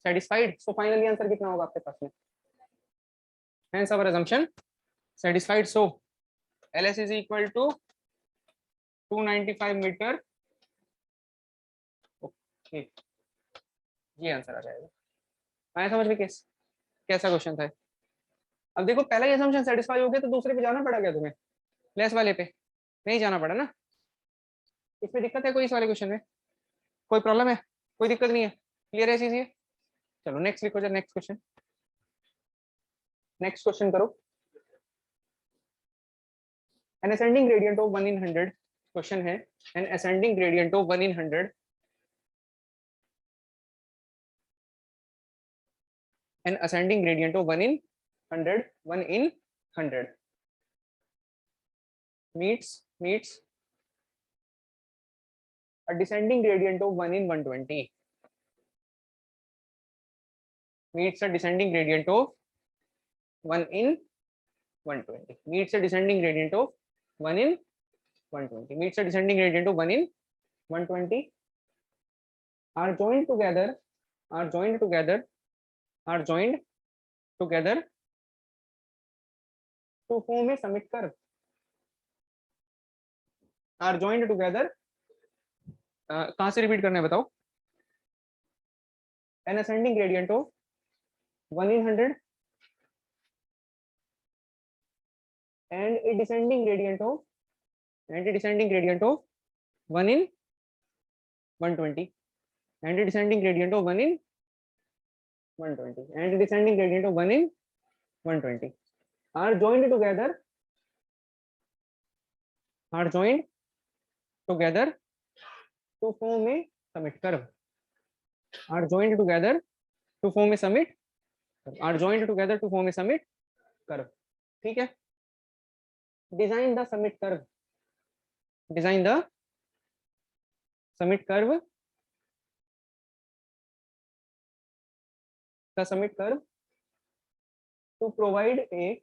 satisfied। so finally answer कितना होगा आपके पास में? hence our assumption satisfied। so ls is equal to 295 metre. Okay, ये आंसर आ जाएगा। आया समझ में? कैसा क्वेश्चन था? अब देखो, पहला ही assumption satisfy हो गया तो दूसरे पे जाना पड़ा क्या तुम्हें? लेस वाले पे नहीं जाना पड़ा ना। इसमें दिक्कत है कोई इस वाले क्वेश्चन में? कोई प्रॉब्लम है? कोई दिक्कत नहीं है? क्लियर है चीज ये? चलो नेक्स्ट लिखो जरा। नेक्स्ट क्वेश्चन, नेक्स्ट क्वेश्चन करो। An ascending gradient of 1 in 100, question है an ascending gradient of 1 in 100, an ascending gradient of 1 in 100, 1 in 100 meets a descending gradient of 1 in 120, meets a descending gradient of 1 in 120, meets a descending gradient of 1 in 120, meets a descending gradient of 1 in 120, are joined together, are joined together, are joined together to form a summit curve, are joined together, कहां से repeat करना है बताओ? an ascending gradient of 1 in 100 and a descending gradient of 1 in 120 and a descending gradient of 1 in 120 and a descending gradient of 1 in 120 are joined together, are joined together to form a summit curve, are joined together to form a summit, are joined together to form a summit curve। ठीक है? design the summit curve, design the summit curve, the summit curve to provide a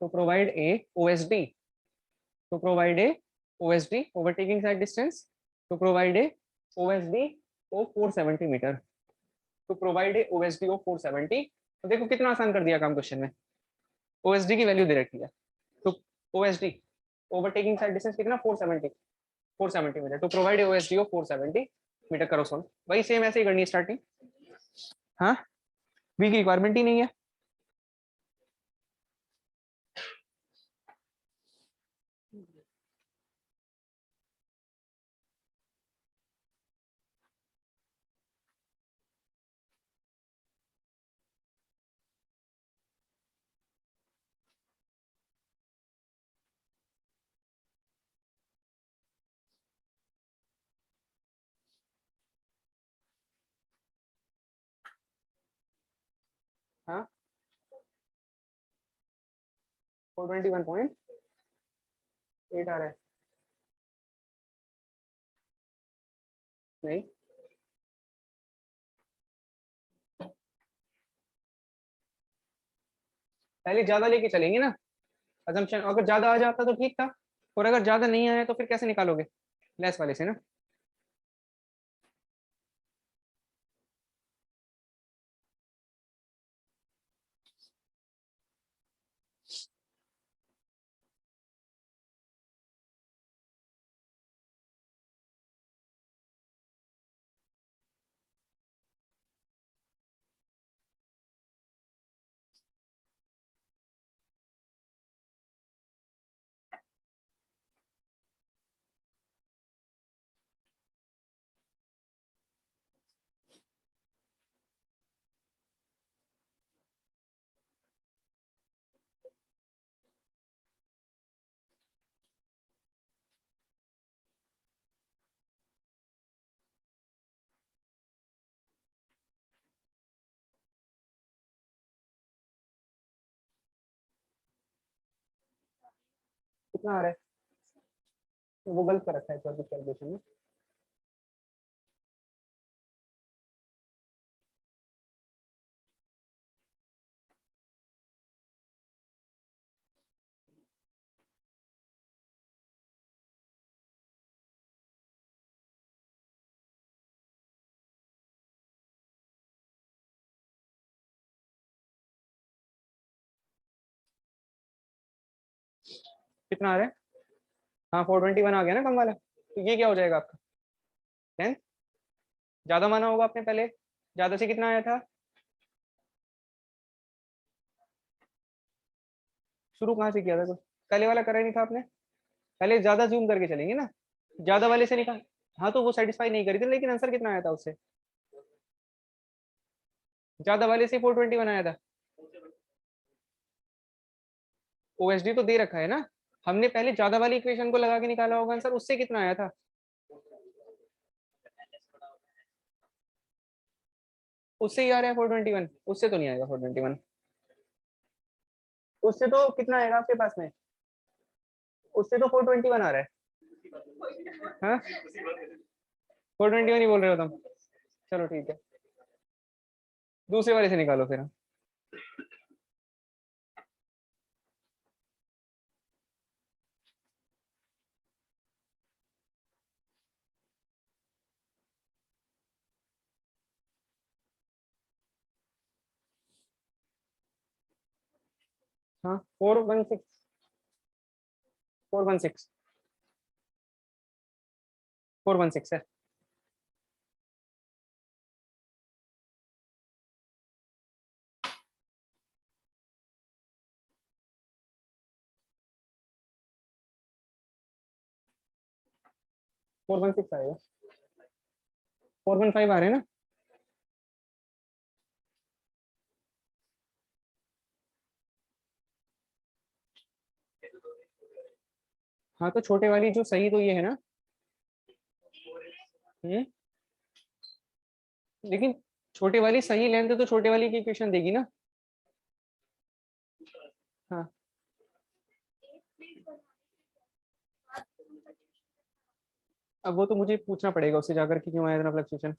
to provide a OSD, to provide a OSD overtaking side distance, to provide a OSD of 470 metre, to provide a OSD of 470। तो देखो कितना आसान कर दिया काम question में, OSD की value दे रखी है, तो OSD ओवरटेकिंग साइड डिस्टेंस कितना 470 metre, to provide OSD of 470 metre. करो सॉल्व, वही सेम ऐसे ही करनी है स्टार्टिंग। हाँ, बी की रिक्वायरमेंट ही नहीं है। हाँ, 421.8 आ रहा है, नहीं पहले ज्यादा लेके चलेंगे ना, अजम्पशन अगर ज्यादा आ जाता तो ठीक था, और अगर ज्यादा नहीं आया तो फिर कैसे निकालोगे, लेस वाले से ना। कितना आ रहा है, वो गलत कर रखा है कैलकुलेशन में। कितना आ रहा है, हाँ 421 आ गया ना कम वाला, तो ये क्या हो जाएगा आपका 10, ज्यादा माना होगा आपने पहले, ज्यादा से कितना आया था, शुरू कहाँ से किया था, कुछ पहले वाला करा ही नहीं था आपने, पहले ज्यादा जूम करके चलेंगे ना, ज्यादा वाले से निकाल। हाँ तो वो सेटिस्फाई नहीं करी थी, लेकिन आंसर कितना आया था उससे, ज्यादा वाले से 421 आया था। OSD तो दे रखा है ना, हमने पहले ज्यादा वाली इक्वेशन को लगा के निकाला होगा आंसर, उससे कितना आया था, उससे ही आ रहा है 421, उससे तो नहीं आएगा 421, उससे तो कितना आएगा आपके पास में, उससे तो 421 आ रहा है। हाँ 421 ही बोल रहे हो तुम, चलो ठीक है, दूसरे वाले से निकालो फिर। हाँ 416 416 है। 416 आएगा, 415 आ रहे हैं ना। हाँ तो छोटे वाली जो सही तो ये है ना। हम्म, लेकिन छोटे वाली सही लेंथ है तो छोटे वाली की इक्वेशन देगी ना। हाँ अब वो तो मुझे पूछना पड़ेगा उससे जाकर कि क्यों आया इतना फ्लक्चुएशन।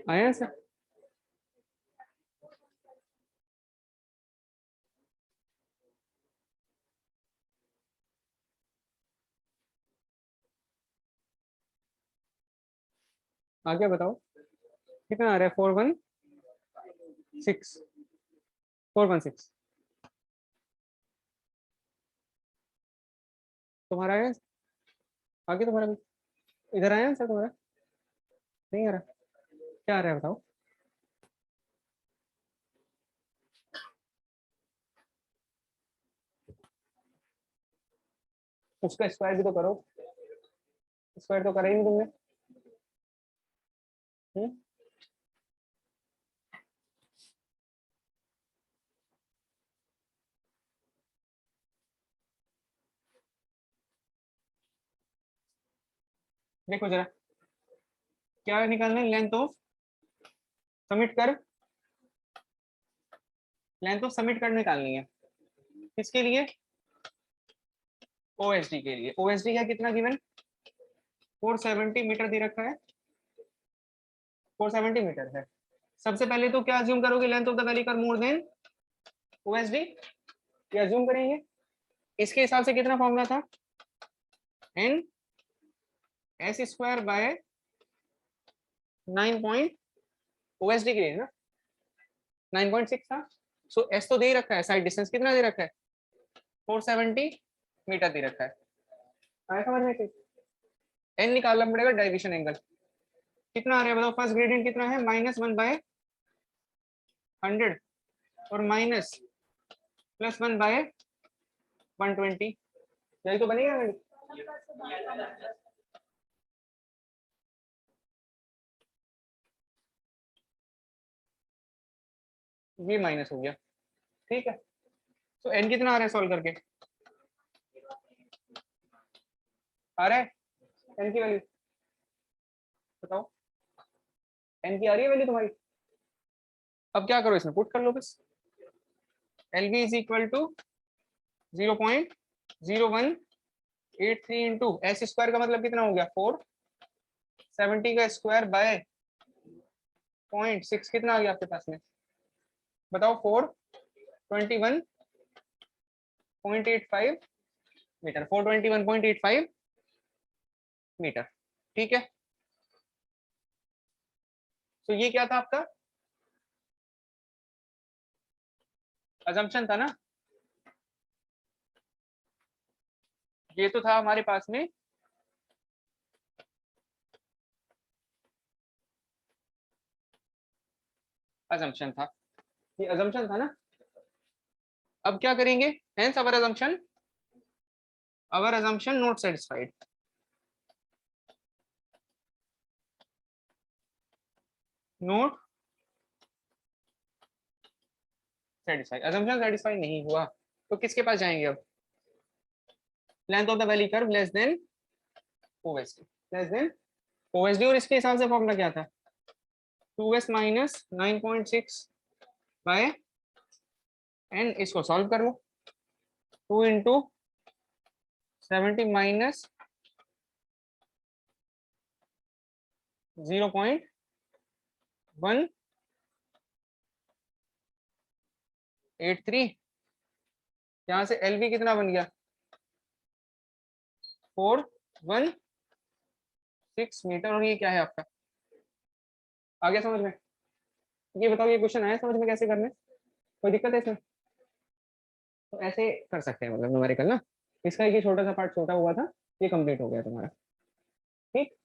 आया सर? आगे बताओ कितना आ रहा है? 416, 416 तुम्हारा है? आगे तुम्हारा भी इधर आया सर? तुम्हारा नहीं आ रहा? क्या आ रहा है बताओ? उसका स्क्वायर भी तो करो। स्क्वायर तो करा ही नहीं तुमने। हम्म? देखो जरा क्या निकालना है? लेंथ ऑफ सबमिट कर, लेंथ ऑफ सबमिट कर निकालनी है। किसके लिए? ओएसडी के लिए। ओएसडी का कितना गिवन? 470 मीटर दे रखा है, 470 मीटर है। सबसे पहले तो क्या अज्यूम करोगे? Length of the valley curve more than OSD, ये अज्यूम करेंगे। इसके हिसाब से कितना फॉर्मूला था? N S square by 9 point, OSD के लिए ना 9.6 था। सो एस तो दे ही रखा है, साइड डिस्टेंस कितना दे रखा है? 470 मीटर दे रखा है। आया समझ में? एन निकालना पड़ेगा डाइविएशन एंगल। कितना आ रहा है बताओ? फर्स्ट ग्रेडियंट कितना है? -1/100 और -+1/120, यही तो बनेगा। ये माइनस हो गया, ठीक है। तो एन कितना आ रहा है सॉल्व करके? आ रहा है एन की वैल्यू? बताओ एन की आ रही है वैल्यू तुम्हारी? अब क्या करो, इसमें पुट कर लो बस। L B is equal to 0.0183 into S square का मतलब कितना हो गया? 470 का स्क्वायर बाय 0.6 कितना आ गया आपके पास में? बताओ 421.85 मीटर, 421.85 मीटर, ठीक है। तो ये क्या था आपका? अजम्पशन था ना? ये तो था हमारे पास में अजम्पशन था, ये अजम्पशन था ना? अब क्या करेंगे? Hence our assumption not satisfied. Not satisfied, assumption satisfied नहीं हुआ तो किसके पास जाएंगे अब? Length of the valley curve less than OSD, less than OSD. और इसके हिसाब से फॉर्मूला क्या था? 2s minus 9.6 by N. इसको सॉल्व कर लो। 2 इंटू 70 माइनस 0.183, यहाँ से एल बी कितना बन गया? 416 मीटर। और ये क्या है आपका? आ गया समझ में? ये बताओ, ये क्वेश्चन आया समझ में कैसे करने? कोई दिक्कत है इसमें? तो ऐसे कर सकते हैं मतलब न्यूमेरिकल ना। इसका एक छोटा सा पार्ट छोटा हुआ था, ये कंप्लीट हो गया तुम्हारा, ठीक।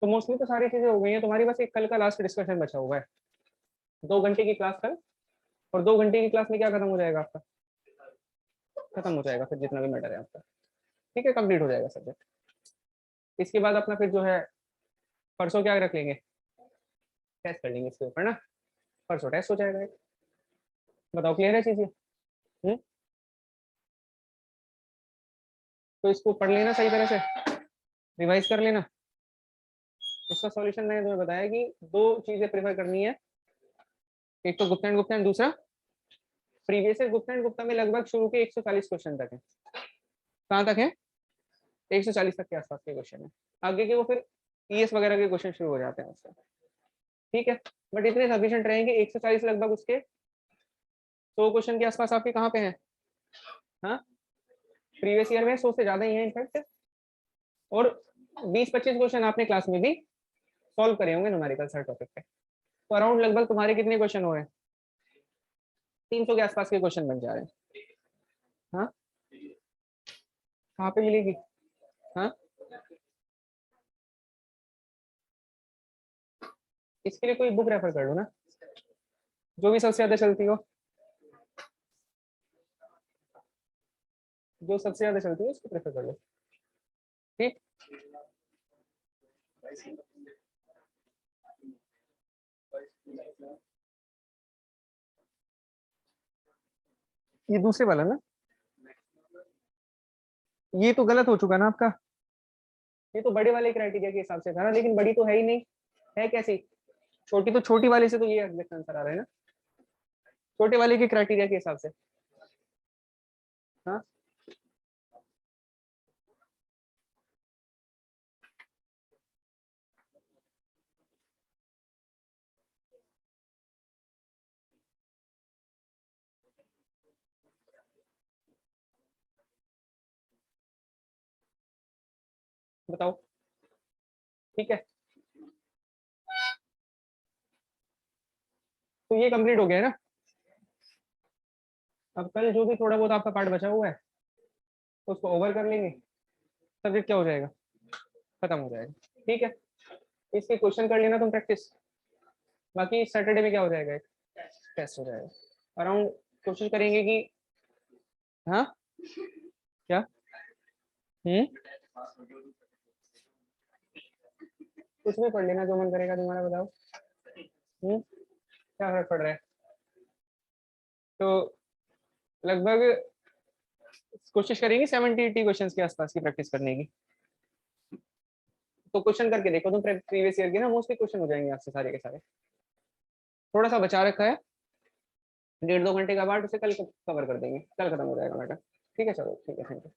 तो मोस्टली तो सारी चीजें हो गई हैं तुम्हारी, बस एक कल का लास्ट डिस्कशन बचा हुआ है। 2 घंटे की क्लास कल, और 2 घंटे की क्लास में क्या खत्म हो जाएगा आपका? खत्म हो जाएगा फिर जितना भी मैटर है आपका, ठीक है, कंप्लीट हो जाएगा सब्जेक्ट। इसके बाद अपना फिर जो है परसों क्या रख लेंगे? टेस्ट कर लेंगे इसके ऊपर ना, परसों टेस्ट हो जाएगा। बताओ क्लियर है चीजें? तो इसको पढ़ लेना सही तरह से, रिवाइज कर लेना। इसका सॉल्यूशन मैंने तुम्हें बताया कि 2 चीजें प्रेफर करनी है। एक तो गुप्ता एंड गुप्ता एंड दूसरा previous year Gupta and Gupta में लगभग शुरू के 140 क्वेश्चन तक है। कहाँ तक है? 140 तक के आसपास के क्वेश्चन है। आगे के वो फिर ईएस वगैरह के क्वेश्चन शुरू हो जाते हैं उससे। ठीक है, बट इतने सफिशिएंट रहेंगे। 140 लगभग उसके 100 क्वेश्चन के आसपास आपके कहाँ पे हैं? हाँ, प्रीवियस ईयर में 100 से ज्यादा ही है इनफैक्ट। और 20-25 क्वेश्चन आपने क्लास में भी सॉल्व करे होंगे न्यूमेरिकल हर टॉपिक पे। तो अराउंड लगभग तुम्हारे कितने क्वेश्चन हो रहे हैं? 300 के आसपास के क्वेश्चन बन जा रहे हैं। हाँ, कहाँ पे मिलेगी? हाँ, इसके लिए कोई बुक रेफर कर लो ना, जो भी सबसे ज्यादा चलती हो, जो सबसे ज्यादा चलती है उसको प्रेफर कर लो। ठीक, ये दूसरे वाला ना, ये तो गलत हो चुका ना आपका। ये तो बड़े वाले क्राइटेरिया के हिसाब से था ना, लेकिन बड़ी तो है ही नहीं, है कैसी? छोटी तो छोटी वाले से तो ये एग्जैक्ट आंसर आ रहा है ना, छोटे वाले के क्राइटेरिया के हिसाब से। हाँ, बताओ। ठीक है, तो ये कंप्लीट हो गया है ना। अब कल जो भी थोड़ा बहुत आपका पार्ट बचा हुआ है तो उसको ओवर कर लेंगे, सब्जेक्ट क्या हो जाएगा, खत्म हो जाएगा। ठीक है, इसकी क्वेश्चन कर लेना तुम प्रैक्टिस। बाकी सैटरडे में क्या हो जाएगा, एक टेस्ट हो जाएगा। अराउंड कोशिश करेंगे कि, हाँ क्या, कुछ भी पढ़ लेना जो मन करेगा तुम्हारा, बताओ। क्या फर्क पड़ रहा है? तो लगभग कोशिश करेंगे 70-80 क्वेश्चंस के आसपास की प्रैक्टिस करने की। तो क्वेश्चन करके देखो तुम, प्रीवियस ईयर के ना मोस्टली क्वेश्चन हो जाएंगे आपसे सारे के सारे। थोड़ा सा बचा रखा है 1.5-2 घंटे का पार्ट, उसे कल कवर कर देंगे, कल खत्म हो जाएगा मैटर। ठीक है, चलो ठीक है, थैंक यू।